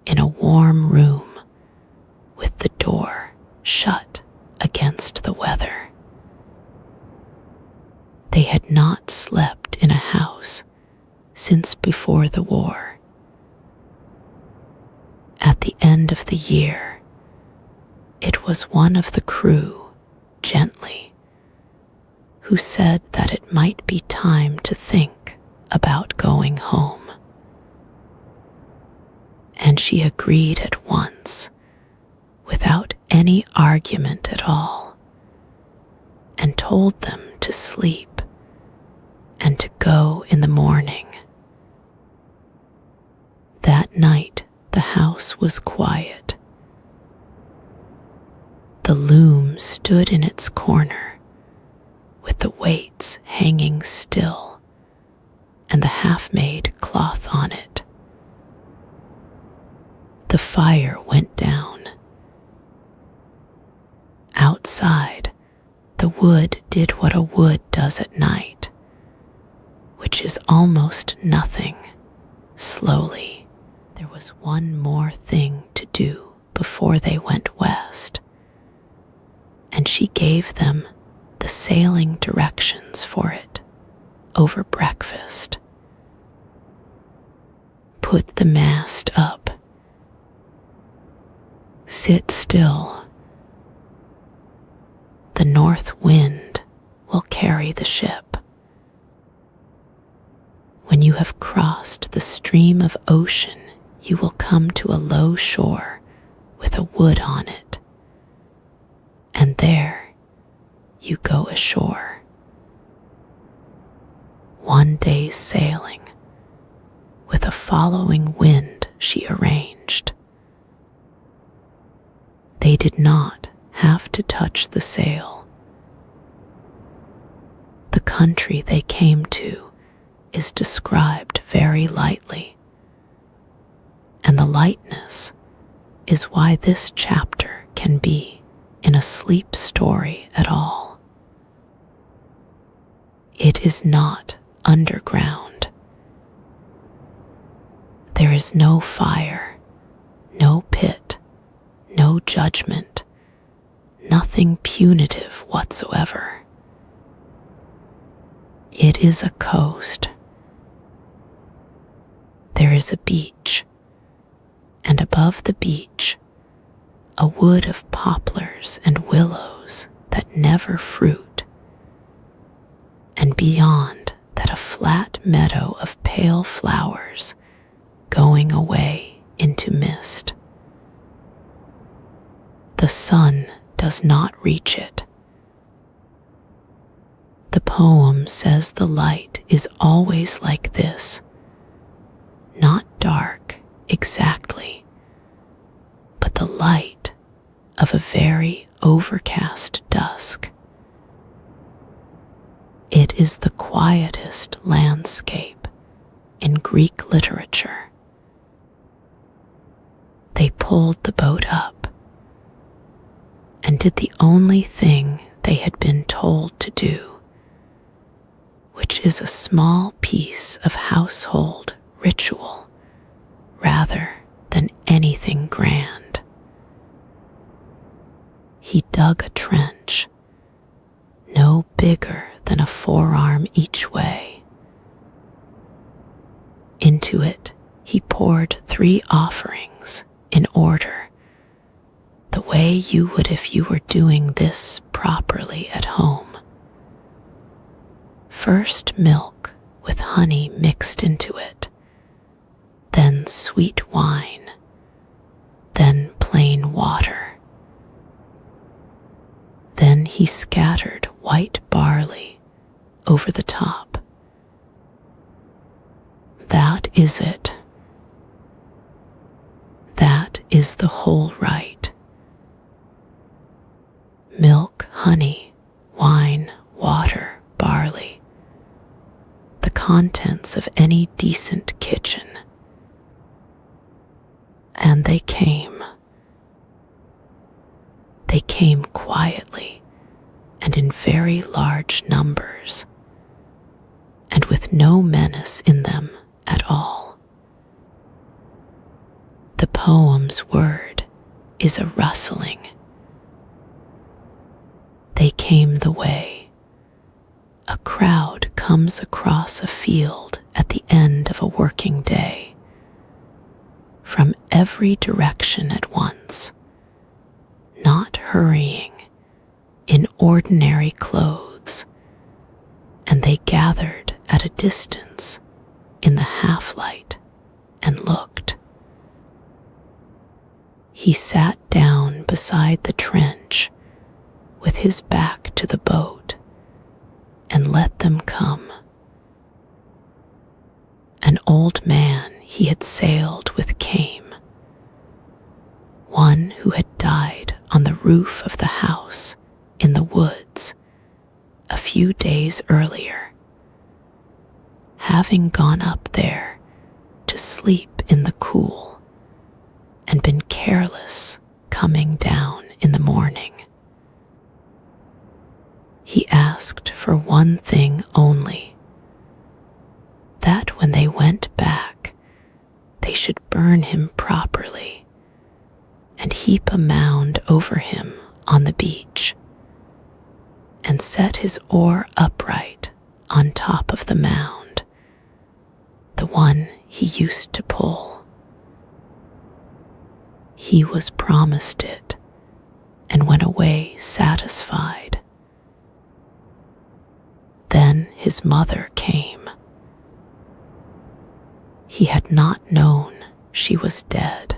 in a warm room with the door shut against the weather. They had not slept in a house since before the war. At the end of the year, it was one of the crew, gently, who said that it might be time to think about going home. And she agreed at once, without any argument at all, and told them to sleep and to go in the morning. That night the house was quiet. The loom stood in its corner, with the weights hanging still and the half-made cloth on it. The fire went down. Outside, the wood did what a wood does at night, which is almost nothing, slowly. There was one more thing to do before they went west, and she gave them the sailing directions for it over breakfast. Put the mast up. Sit still. The north wind will carry the ship. When you have crossed the stream of ocean, you will come to a low shore with a wood on it, and there you go ashore. 1 day's sailing, with a following wind she arranged. They did not have to touch the sail. The country they came to is described very lightly, and the lightness is why this chapter can be in a sleep story at all. It is not underground. There is no fire, no pit, no judgment, nothing punitive whatsoever. It is a coast. There is a beach, and above the beach, a wood of poplars and willows that never fruit, and beyond that a flat meadow of pale flowers going away into mist. The sun does not reach it. The poem says the light is always like this, not dark exactly, but the light of a very overcast dusk. It is the quietest landscape in Greek literature. They pulled the boat up and did the only thing they had been told to do, which is a small piece of household ritual rather than anything grand. He dug a trench, no bigger than a forearm each way. Into it he poured 3 offerings in order, the way you would if you were doing this properly at home. First milk with honey mixed into it, then sweet wine, then plain water. Then he scattered white barley over the top. That is it. That is the whole rite. Milk, honey, wine, water, barley. The contents of any decent kitchen. And they came. They came quietly and in very large numbers, and with no menace in them at all. The poem's word is a rustling. They came the way. A crowd comes across a field at the end of a working day, from every direction at once, not hurrying, in ordinary clothes, and they gathered at a distance in the half-light and looked. He sat down beside the trench with his back to the boat and let them come. An old man he had sailed with came, one who had died on the roof of the house in the woods a few days earlier, having gone up there to sleep in the cool and been careless coming down in the morning. He asked for one thing only, that when they went back, they should burn him properly and heap a mound over him on the beach, and set his oar upright on top of the mound, the one he used to pull. He was promised it and went away satisfied. Then his mother came. He had not known she was dead.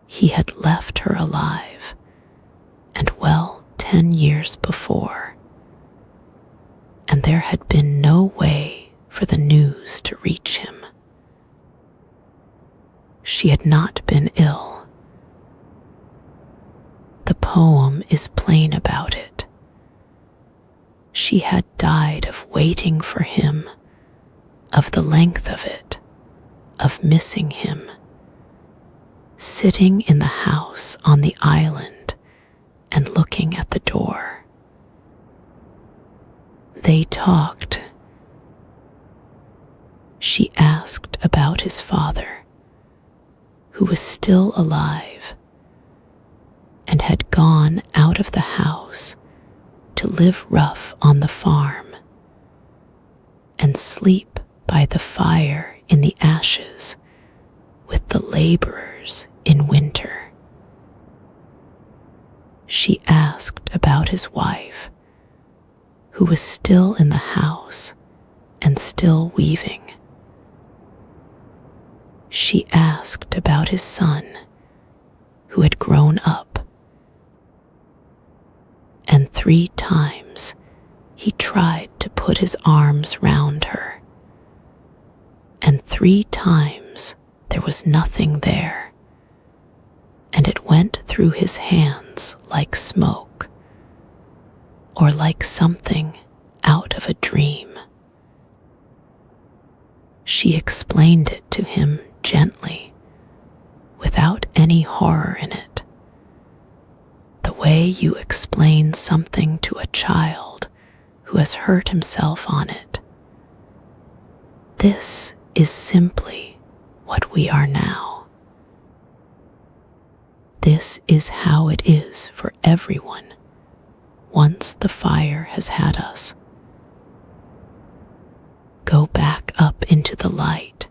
He had left her alive, and well 10 years before, and there had been no way for the news to reach him. She had not been ill. The poem is plain about it. She had died of waiting for him, of the length of it, of missing him, sitting in the house on the island and looking at the door. They talked. She asked about his father, who was still alive and had gone out of the house to live rough on the farm and sleep by the fire in the ashes with the laborers in winter. She asked about his wife, who was still in the house and still weaving. She asked about his son, who had grown up. And 3 times he tried to put his arms round her. And 3 times there was nothing there, and it went through his hands like smoke, or like something out of a dream. She explained it to him gently, without any horror in it, the way you explain something to a child who has hurt himself on it. This is simply what we are now. This is how it is for everyone once the fire has had us. Go back up into the light,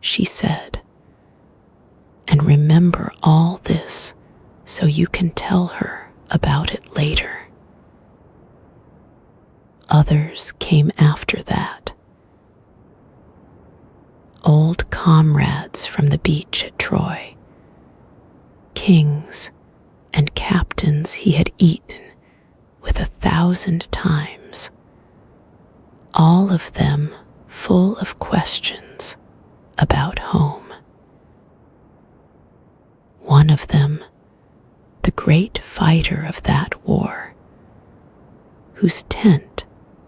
she said, and remember all this so you can tell her about it later. Others came after that. Old comrades from the beach at Troy, kings and captains he had eaten with 1,000 times, all of them full of questions about home. One of them, the great fighter of that war, whose tent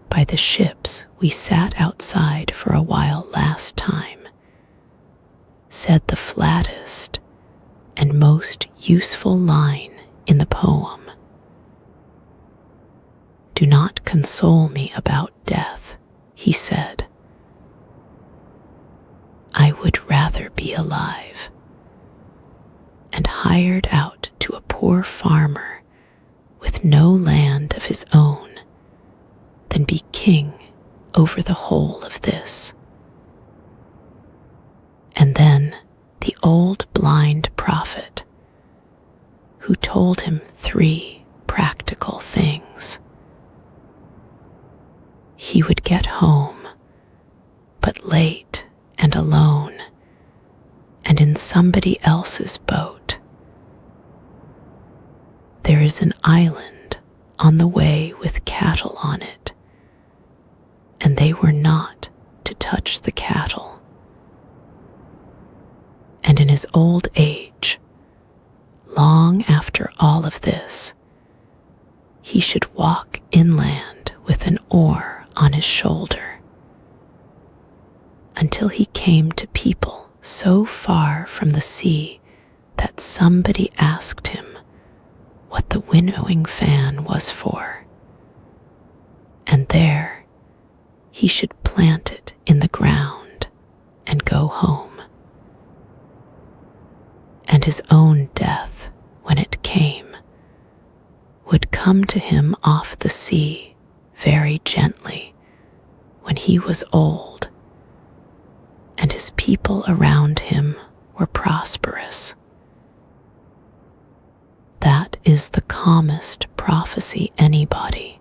by the ships we sat outside for a while last time, said the flattest and most useful line in the poem. Do not console me about death, he said. I would rather be alive, and hired out to a poor farmer with no land of his own, than be king over the whole of this. And then the old blind prophet, who told him 3 practical things. He would get home, but late and alone, and in somebody else's boat. There is an island on the way with cattle on it, and they were not to touch the cattle. And in his old age, long after all of this, he should walk inland with an oar on his shoulder, until he came to people so far from the sea that somebody asked him what the winnowing fan was for. And there he should plant it in the ground and go home. And his own death, when it came, would come to him off the sea very gently when he was old, and his people around him were prosperous. That is the calmest prophecy anybody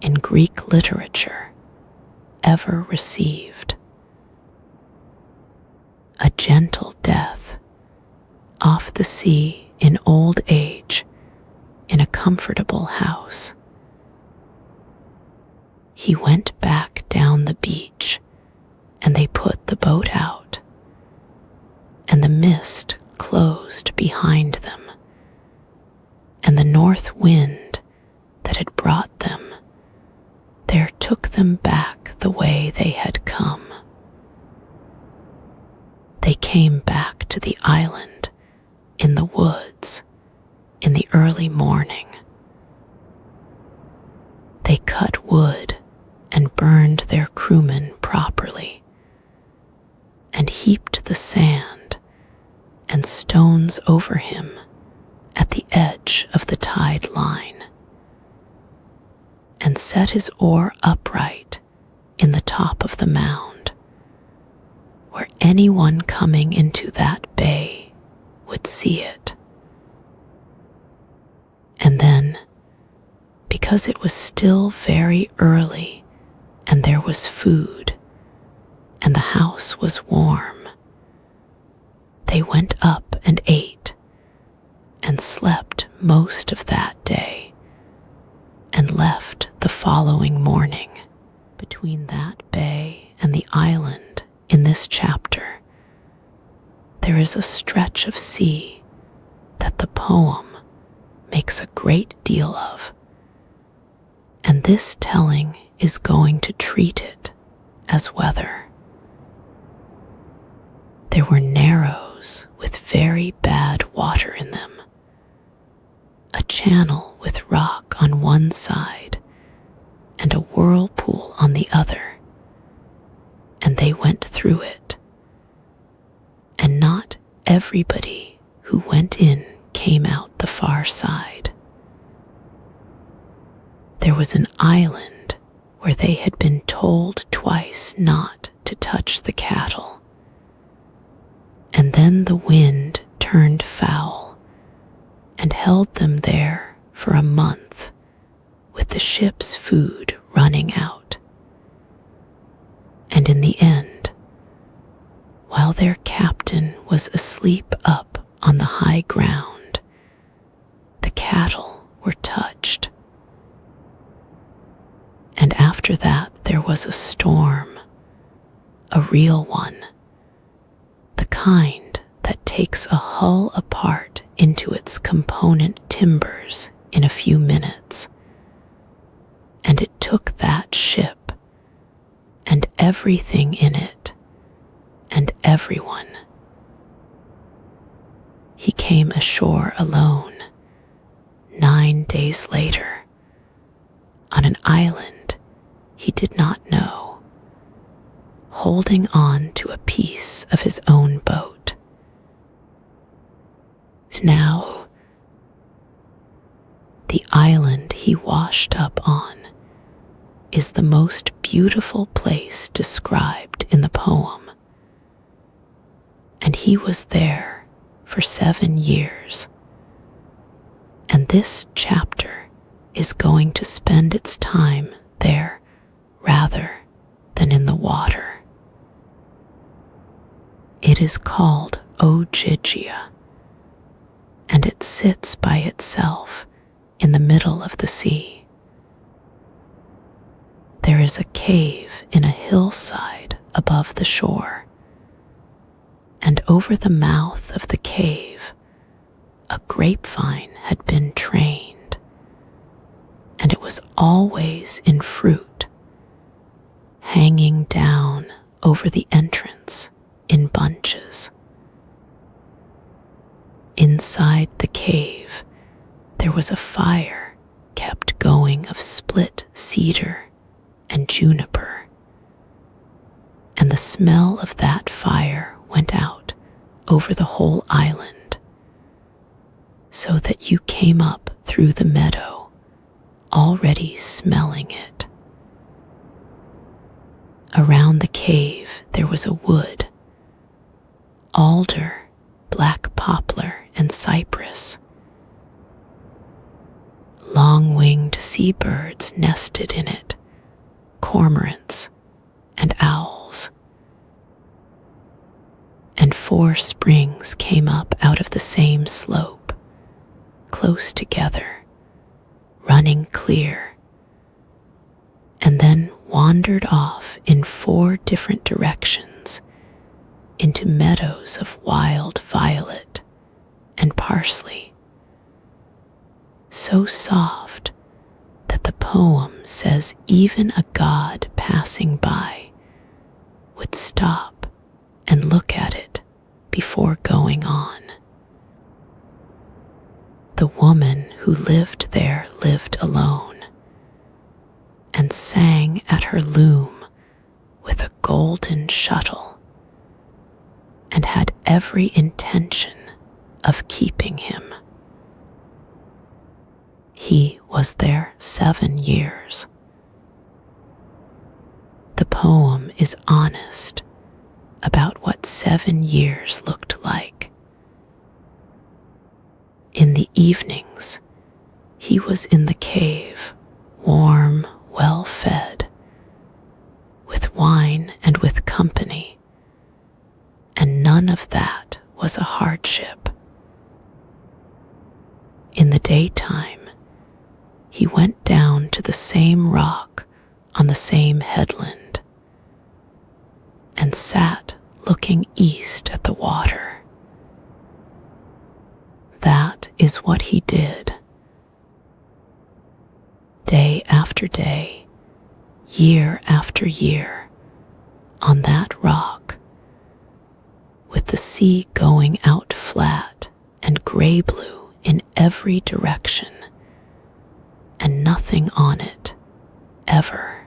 in Greek literature ever received. A gentle death off the sea in old age in a comfortable house. He went back down the beach, and they put the boat out, and the mist closed behind them, and the north wind that had brought them there took them back the way they had come. They came back to the island in the woods in the early morning. They cut wood and burned their crewmen properly, and heaped the sand and stones over him at the edge of the tide line, and set his oar upright in the top of the mound, where anyone coming into that bay would see it. And then, because it was still very early and there was food and the house was warm, they went up and ate and slept most of that day and left the following morning. Between that bay and the island in this chapter, there is a stretch of sea that the poem makes a great deal of, and this telling is going to treat it as weather. There were narrows with very bad water in them, a channel with rock on one side and a whirlpool on the other, and they went through it, and not everybody who went in came out the far side. There was an island where they had been told twice not to touch the cattle, and then the wind turned foul and held them there for a month with the ship's food running out. And in the end, while their captain was asleep up on the high ground, the cattle were touched. And after that there was a storm, a real one, the kind that takes a hull apart into its component timbers in a few minutes. And it took that ship and everything in it and everyone. He came ashore alone 9 days later on an island he did not know, holding on to a piece of his own boat. Now, the island he washed up on is the most beautiful place described in the poem, and he was there for 7 years, and this chapter is going to spend its time there rather than in the water. It is called Ogygia, and it sits by itself in the middle of the sea. There is a cave in a hillside above the shore, and over the mouth of the cave a grapevine had been trained, and it was always in fruit, hanging down over the entrance in bunches. Inside the cave there was a fire kept going of split cedar and juniper, and the smell of that fire went out over the whole island, so that you came up through the meadow already smelling it. Around the cave there was a wood, alder, black poplar, and cypress. Long-winged seabirds nested in it, cormorants and owls. And 4 springs came up out of the same slope, close together, running clear, and then wandered off in 4 different directions into meadows of wild violet and parsley, so soft that the poem says even a god passing by would stop and look at it before going on. The woman who lived there lived alone and sang at her loom with a golden shuttle, and had every intention of keeping him. He was there 7 years. The poem is honest about what 7 years looked like. In the evenings, he was in the cave, warm, well fed, with wine and with company, and none of that was a hardship. In the daytime, he went down to the same rock on the same headland and sat looking east at the water. That is what he did. Day after day, year after year, on that rock, with the sea going out flat and gray-blue in every direction, and nothing on it, ever.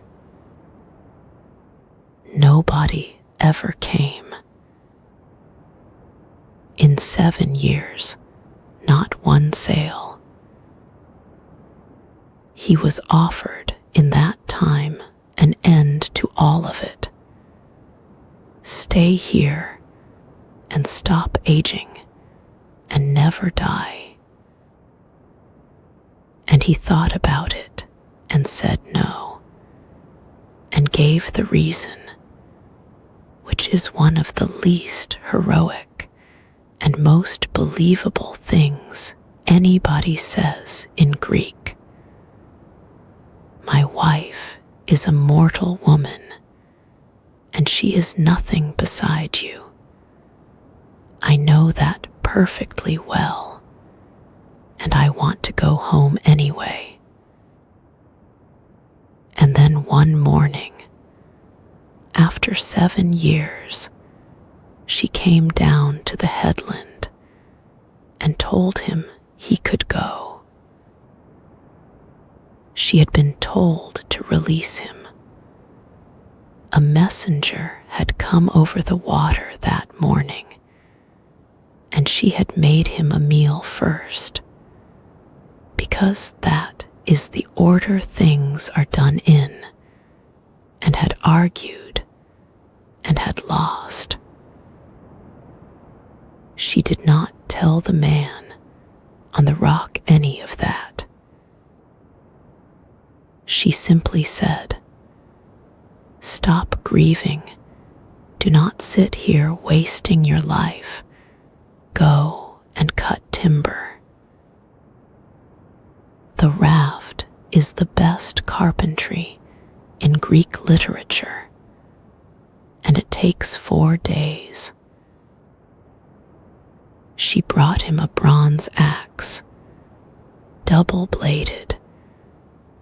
Nobody ever came. In 7 years, not one sail. He was offered in that time an end to all of it. Stay here and stop aging and never die. And he thought about it and said no, and gave the reason, which is one of the least heroic and most believable things anybody says in Greek. My wife is a mortal woman, and she is nothing beside you. I know that perfectly well, and I want to go home anyway. And then one morning, after 7 years, she came down to the headland and told him he could go. She had been told to release him. A messenger had come over the water that morning, and she had made him a meal first, because that is the order things are done in, and had argued and had lost. She did not tell the man on the rock any of that. She simply said, "Stop grieving. Do not sit here wasting your life. Go and cut timber." The raft is the best carpentry in Greek literature, and it takes 4 days. She brought him a bronze axe, double-bladed,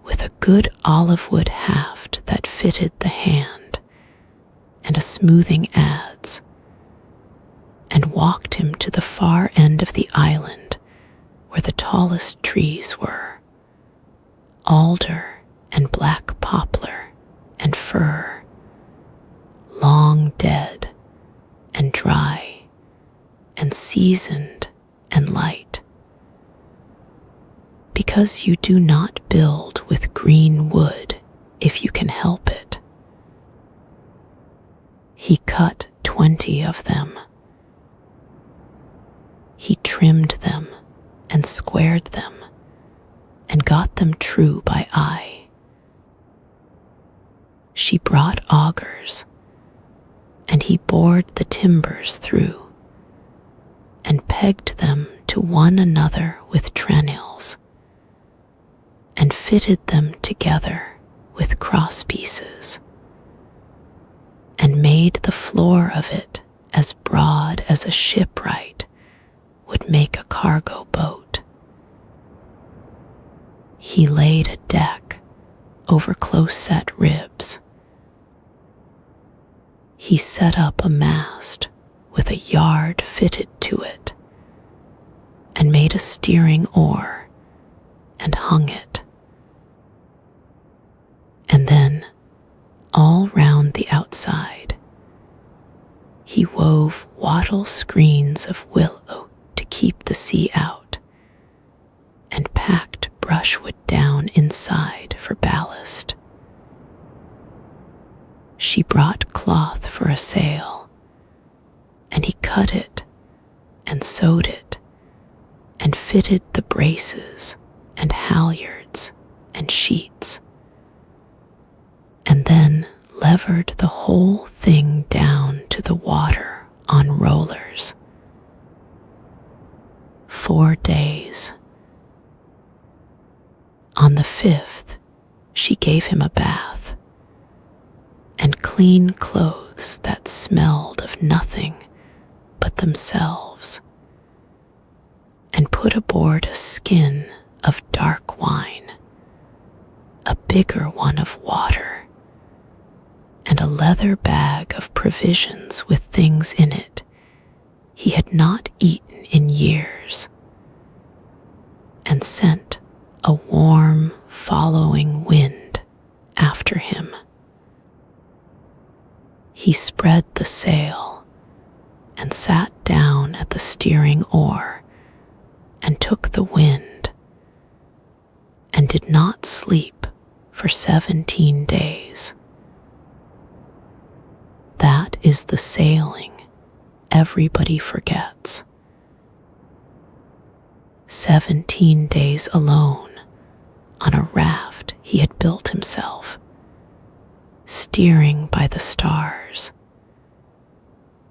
with a good olive wood haft that fitted the hand, and a smoothing adze, and walked him to the far end of the island where the tallest trees were, alder and black poplar and fir, long dead and dry and seasoned and light. Because you do not build with green wood if you can help it. He cut 20 of them. He trimmed them and squared them and got them true by eye. She brought augers, and he bored the timbers through and pegged them to one another with trenails, and fitted them together with crosspieces, and made the floor of it as broad as a shipwright would make a cargo boat. He laid a deck over close-set ribs. He set up a mast with a yard fitted to it, and made a steering oar and hung it. And then, all round the outside, he wove wattle screens of willow to keep the sea out, and packed brushwood down inside for ballast. She brought cloth for a sail, cut it and sewed it and fitted the braces and halyards and sheets, and then levered the whole thing down to the water on rollers. 4 days. On the 5th, she gave him a bath, and clean clothes that smelled of nothing but themselves, and put aboard a skin of dark wine, a bigger one of water, and a leather bag of provisions with things in it he had not eaten in years, and sent a warm following wind after him. He spread the sail and sat down at the steering oar and took the wind, and did not sleep for 17 days. That is the sailing everybody forgets. 17 days alone on a raft he had built himself, steering by the stars,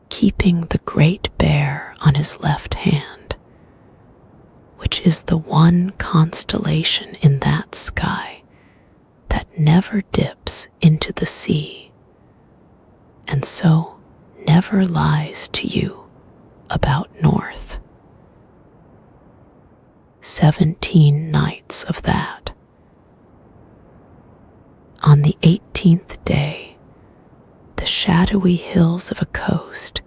keeping the Great Bear on his left hand, which is the one constellation in that sky that never dips into the sea, and so never lies to you about north. 17 nights of that. On the 18th day, the shadowy hills of a coast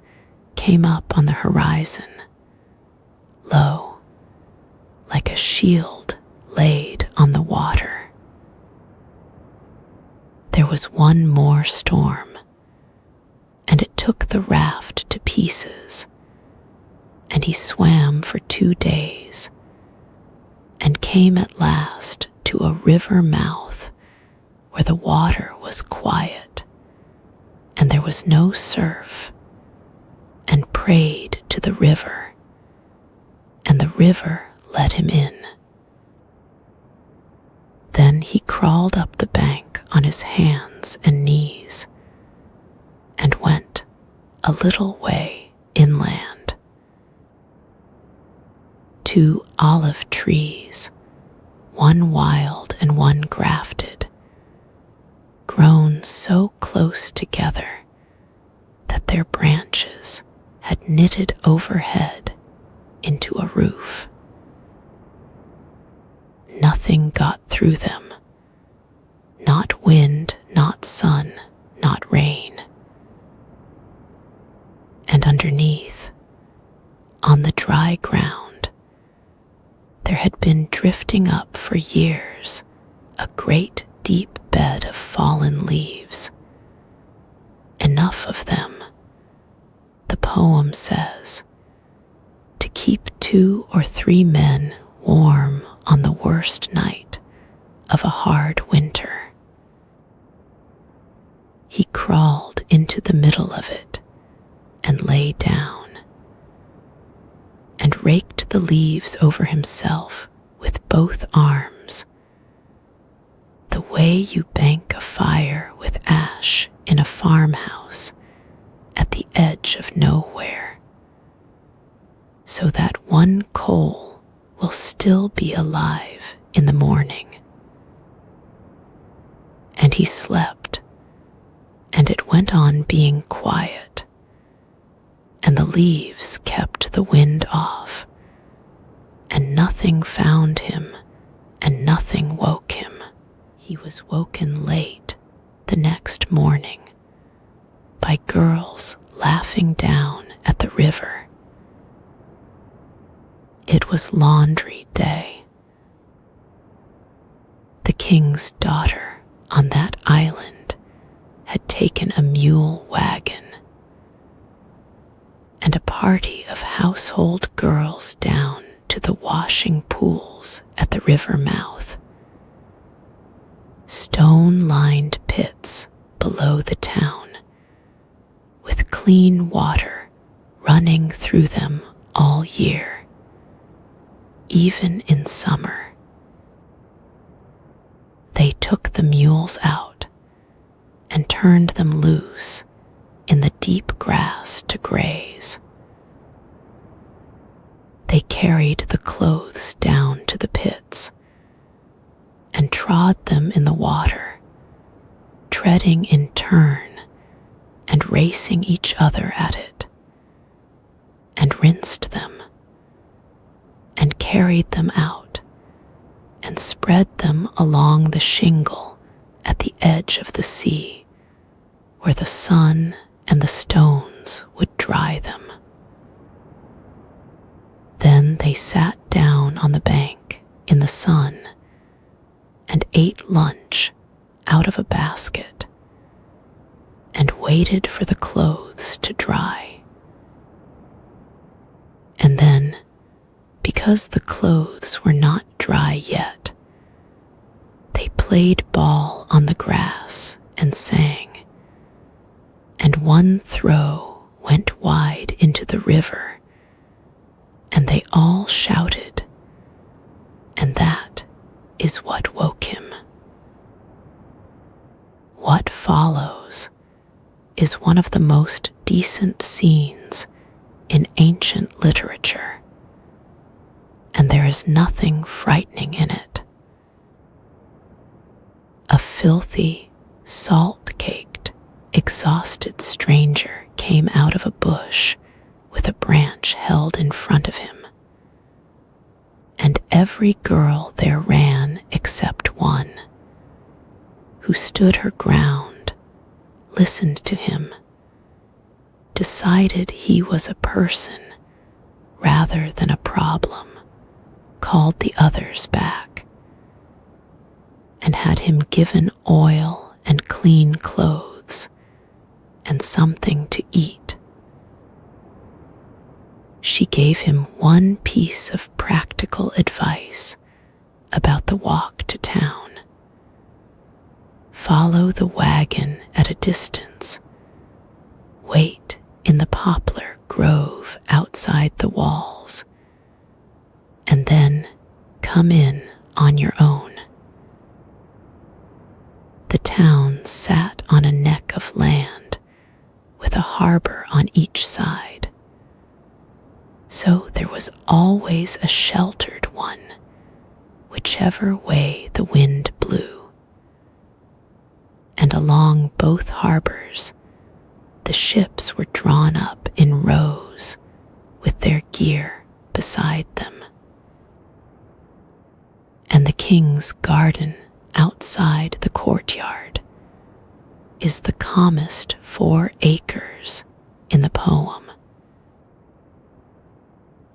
came up on the horizon, lo, like a shield laid on the water. There was one more storm, and it took the raft to pieces, and he swam for 2 days, and came at last to a river mouth where the water was quiet, and there was no surf, and prayed to the river, and the river let him in. Then he crawled up the bank on his hands and knees, and went a little way inland. 2 olive trees, one wild and one grafted, grown so close together that their branches had knitted overhead into a roof. Nothing got through them, not wind, not sun, not rain. And underneath, on the dry ground, there had been drifting up for years a great deep bed of fallen leaves, enough of them, the poem says, to keep 2 or 3 men warm on the worst night of a hard winter. He crawled into the middle of it and lay down, and raked the leaves over himself with both arms, the way you bank a fire with ash in a farmhouse at the edge of nowhere, so that one coal will still be alive in the morning. And he slept, and it went on being quiet, and the leaves kept the wind off, and nothing found him, and nothing woke him. He was woken late the next morning by girls laughing down at the river. It was laundry day. The king's daughter on that island had taken a mule wagon, and a party of household girls down to the washing pools at the river mouth, stone-lined pits below the town, with clean water running through them all year, even in summer. They took the mules out and turned them loose in the deep grass to graze. They carried the clothes down to the pits and trod them in the water, treading in turn and racing each other at it, and rinsed them, and carried them out, and spread them along the shingle at the edge of the sea, where the sun and the stones would dry them. Then they sat down on the bank in the sun and ate lunch out of a basket and waited for the clothes to dry. And then, because the clothes were not dry yet, they played ball on the grass and sang, and one throw went wide into the river, and they all shouted, and that is what woke him. What follows is one of the most decent scenes in ancient literature, and there is nothing frightening in it. A filthy, salt-caked, exhausted stranger came out of a bush with a branch held in front of him, and every girl there ran except one, who stood her ground, listened to him, decided he was a person rather than a problem, called the others back, and had him given oil and clean clothes and something to eat. She gave him one piece of practical advice about the walk to town. Follow the wagon at a distance. Wait in the poplar grove outside the walls, and then come in on your own. The town sat on a neck of land with a harbor on each side, so there was always a sheltered one, whichever way the wind blew. And along both harbors, the ships were drawn up in rows with their gear beside them. And the king's garden outside the courtyard is the calmest 4 acres in the poem.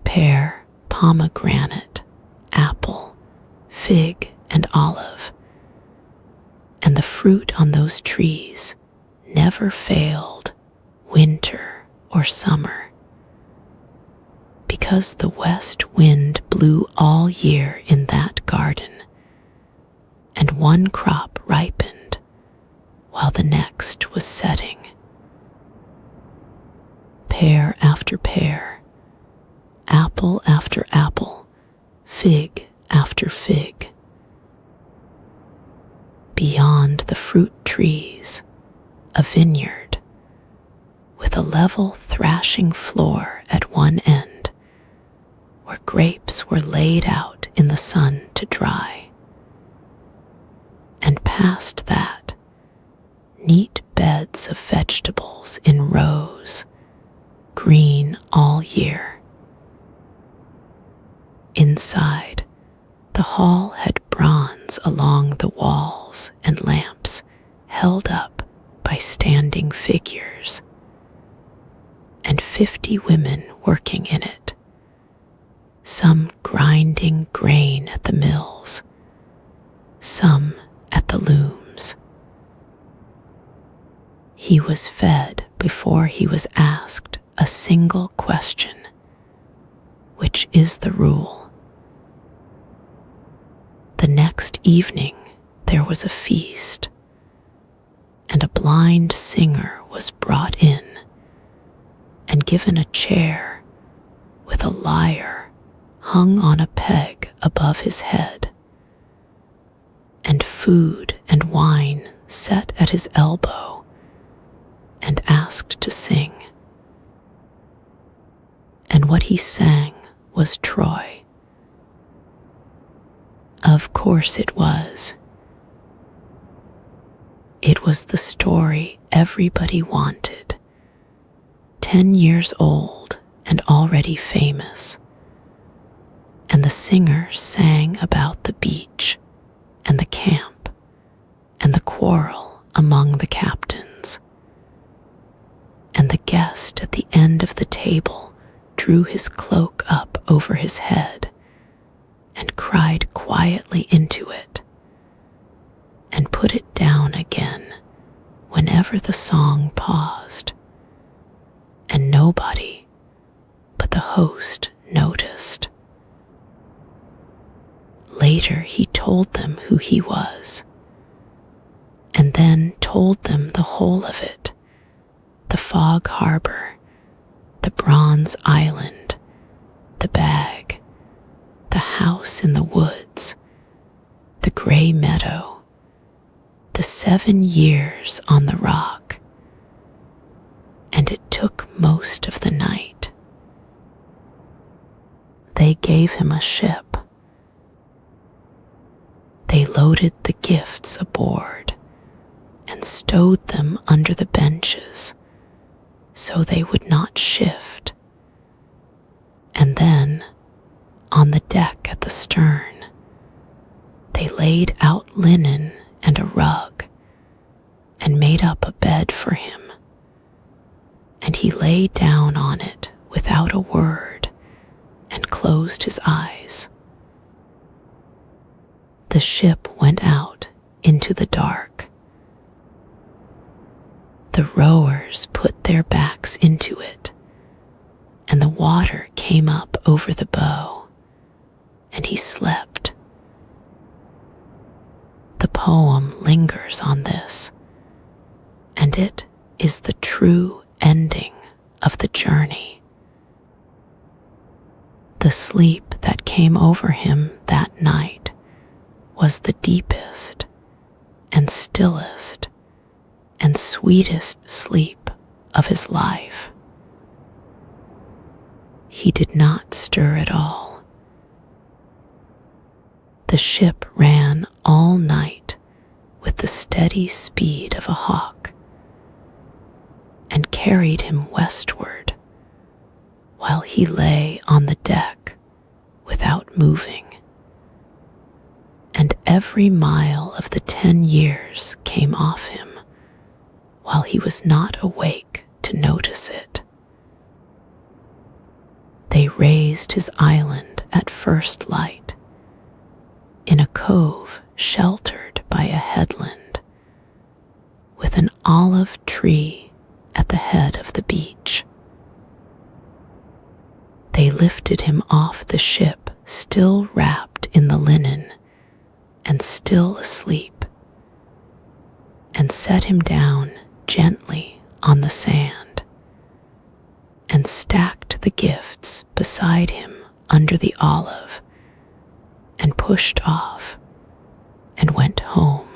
Pear, pomegranate, apple, fig, and olive, and the fruit on those trees never failed, winter or summer, because the west wind blew all year in that garden, and one crop ripened while the next was setting. Pear after pear, apple after apple, fig after fig. Beyond the fruit trees, a vineyard, with a level thrashing floor at one end, where grapes were laid out in the sun to dry. And past that, neat beds of vegetables in rows, green all year. Inside, the hall had bronze along the walls and lamps held up by standing figures, and 50 women working in it, some grinding grain at the mills, some at the looms. He was fed before he was asked a single question, which is the rule. The next evening there was a feast, and a blind singer was brought in, and given a chair with a lyre hung on a peg above his head, and food and wine set at his elbow, and asked to sing. And what he sang was Troy. Of course it was. It was the story everybody wanted, 10 years old and already famous. And the singer sang about the beach and the camp and the quarrel among the captains. And the guest at the end of the table drew his cloak up over his head and cried quietly into it, and put it down again whenever the song paused. And nobody but the host noticed. Later he told them who he was, and then told them the whole of it: the fog harbor, the bronze island, the bag, the house in the woods, the Grey Meadow, the 7 years on the rock. And it took most of the night. They gave him a ship. They loaded the gifts aboard and stowed them under the benches so they would not shift. And then, on the deck at the stern, they laid out linen and a rug and made up a bed for him. And he lay down on it without a word and closed his eyes. The ship went out into the dark. The rowers put their backs into it, and the water came up over the bow, and he slept. The poem lingers on this, and it is the true ending of the journey. The sleep that came over him that night was the deepest and stillest and sweetest sleep of his life. He did not stir at all. The ship ran all night with the steady speed of a hawk and carried him westward while he lay on the deck without moving. And every mile of the 10 years came off him while he was not awake to notice it. They raised his island at first light, in a cove sheltered by a headland, with an olive tree at the head of the beach. They lifted him off the ship, still wrapped in the linen and still asleep, and set him down gently on the sand, and stacked the gifts beside him under the olive, and pushed off and went home.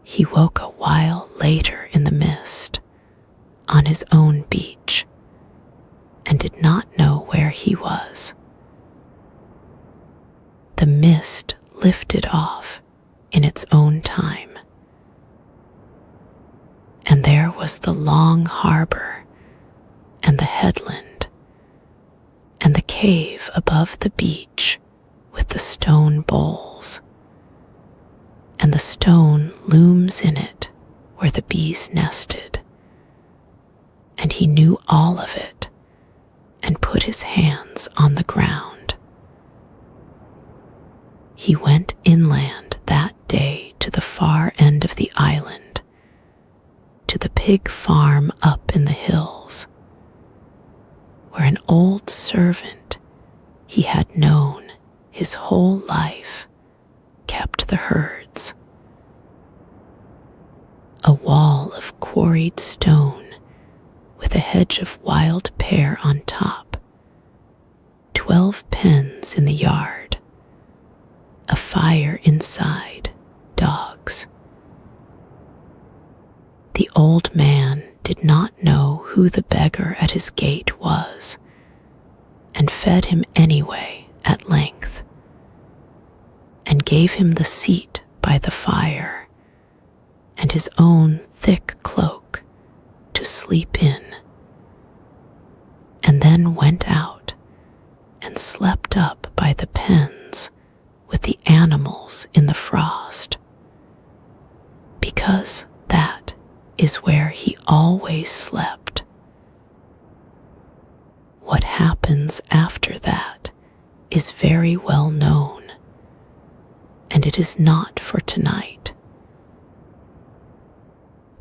He woke a while later in the mist on his own beach and did not know where he was. The mist lifted off in its own time, and there was the long harbor and the headland and the cave above the beach with the stone bowls, and the stone looms in it where the bees nested, and he knew all of it and put his hands on the ground. He went inland that day to the far end of the island, to the pig farm up in the hills, where an old servant he had known his whole life kept the herds. A wall of quarried stone with a hedge of wild pear on top, 12 pens in the yard, a fire inside, dogs. The old man did not know who the beggar at his gate was, and fed him anyway at length, and gave him the seat by the fire, and his own thick cloak to sleep in, and then went out and slept up by the pens with the animals in the frost, because that is where he always slept. What happens after that is very well known, and it is not for tonight.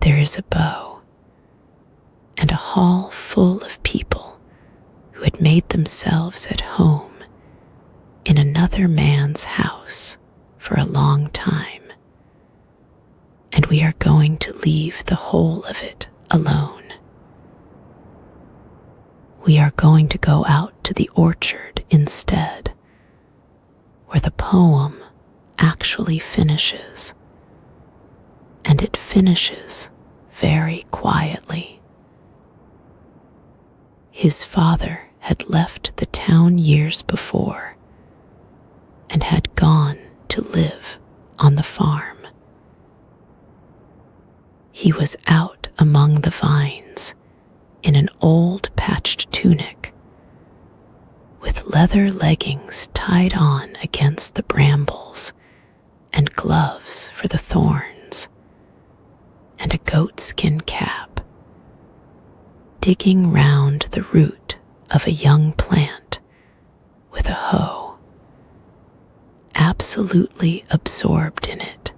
There is a bow, and a hall full of people who had made themselves at home in another man's house for a long time, and we are going to leave the whole of it alone. We are going to go out to the orchard instead, where the poem actually finishes, and it finishes very quietly. His father had left the town years before and had gone to live on the farm. He was out among the vines in an old patched tunic, with leather leggings tied on against the brambles and gloves for the thorns, and a goatskin cap, digging round the root of a young plant with a hoe, absolutely absorbed in it,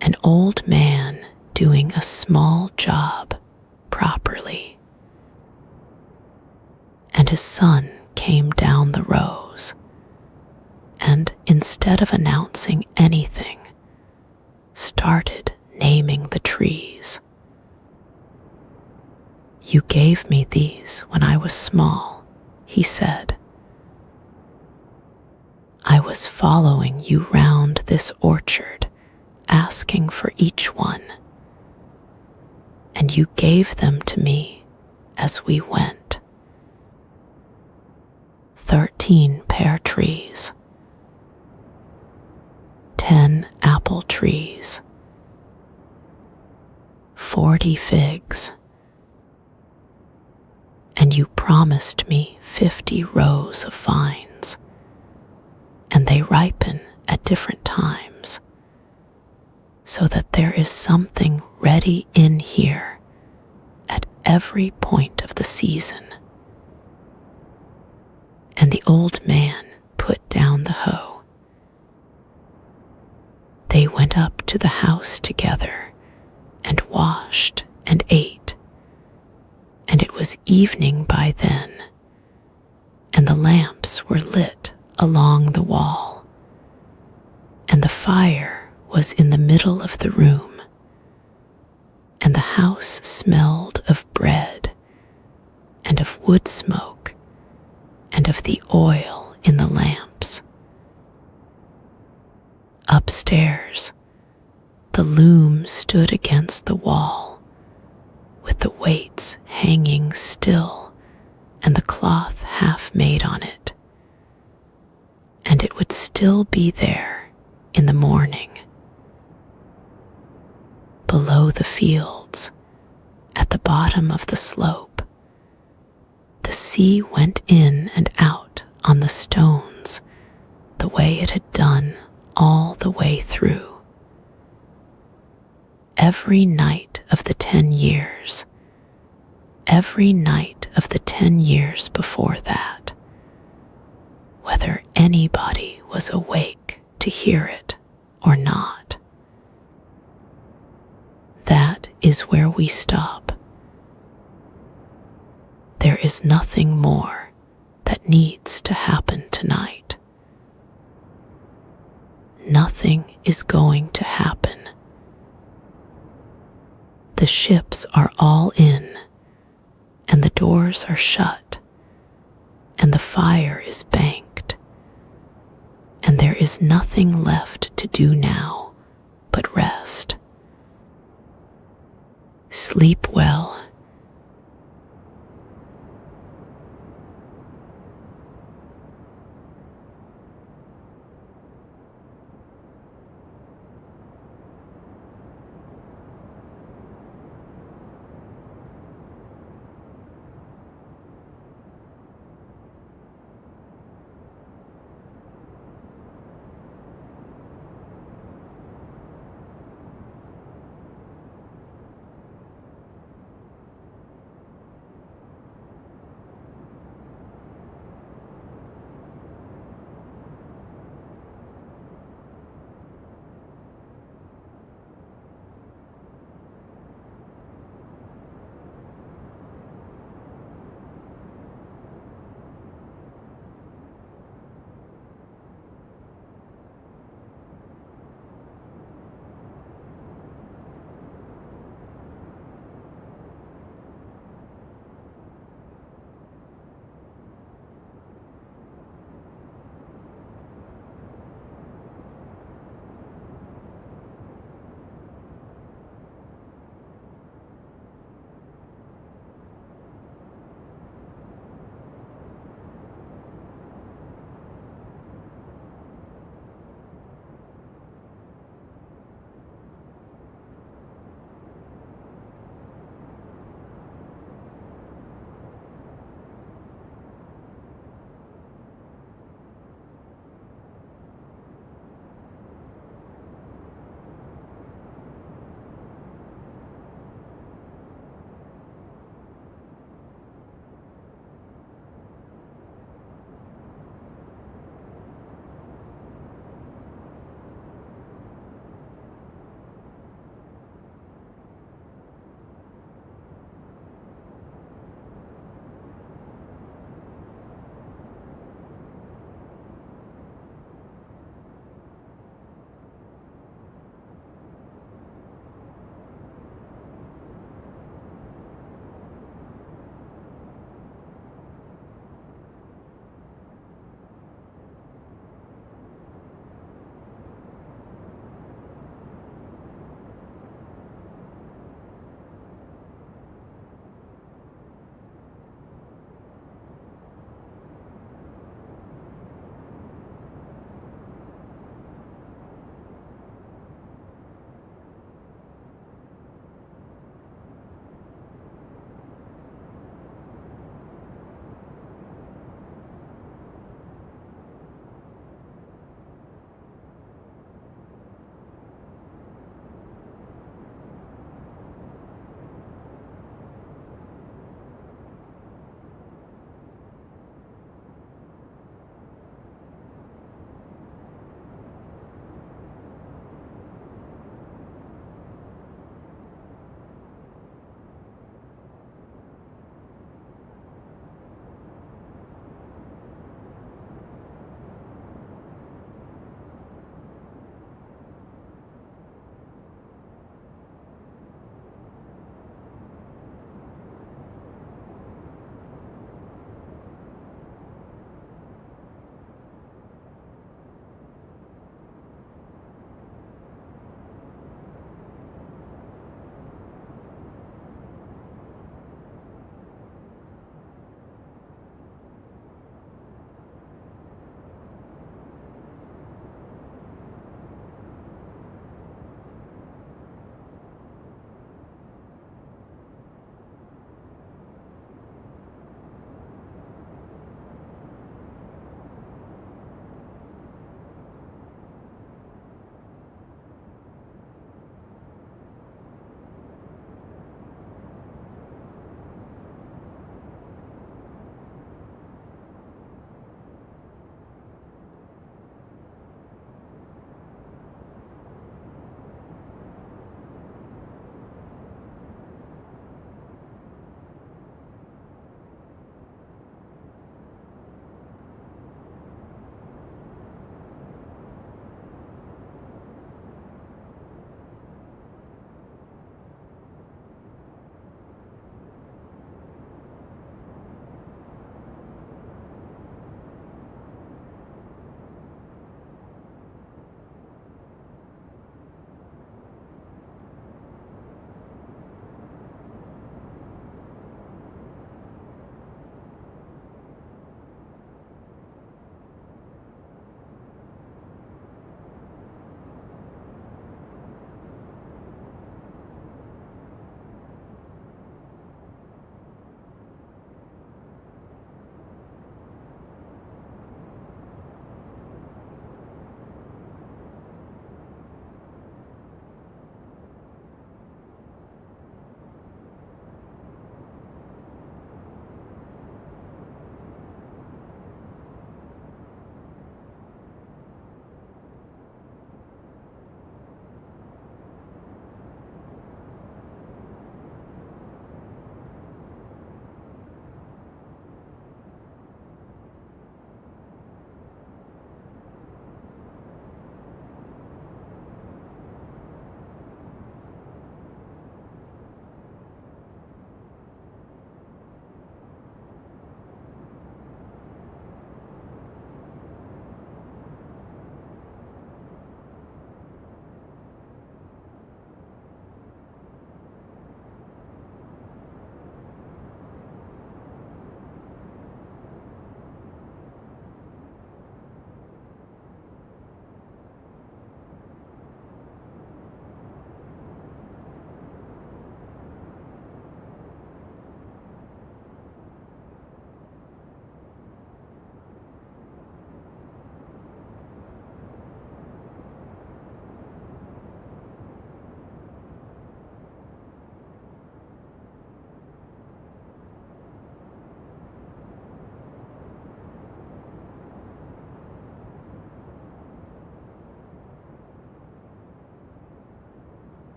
an old man doing a small job properly. And his son came down the rows, and instead of announcing anything, started naming the trees. "You gave me these when I was small," he said. "I was following you round this orchard, asking for each one, and you gave them to me as we went. 13 pear trees, 10 apple trees, 40 figs, and you promised me 50 rows of vines, and they ripen at different times, so that there is something ready in here at every point of the season." And the old man put down the hoe. They went up to the house together and washed and ate, and it was evening by then, and the lamps were lit along the wall, and the fire was in the middle of the room, and the house smelled of bread and of wood smoke and of the oil in the lamps. Upstairs, the loom stood against the wall, with the weights hanging still and the cloth half made on it, and it would still be there in the morning. Below the fields, at the bottom of the slope, the sea went in and out on the stones the way it had done all the way through. Every night of the 10 years, every night of the 10 years before that, whether anybody was awake to hear it or not. That is where we stop. There is nothing more that needs to happen tonight. Nothing is going to happen. The ships are all in, and the doors are shut, and the fire is banked, and there is nothing left to do now but rest. Sleep well,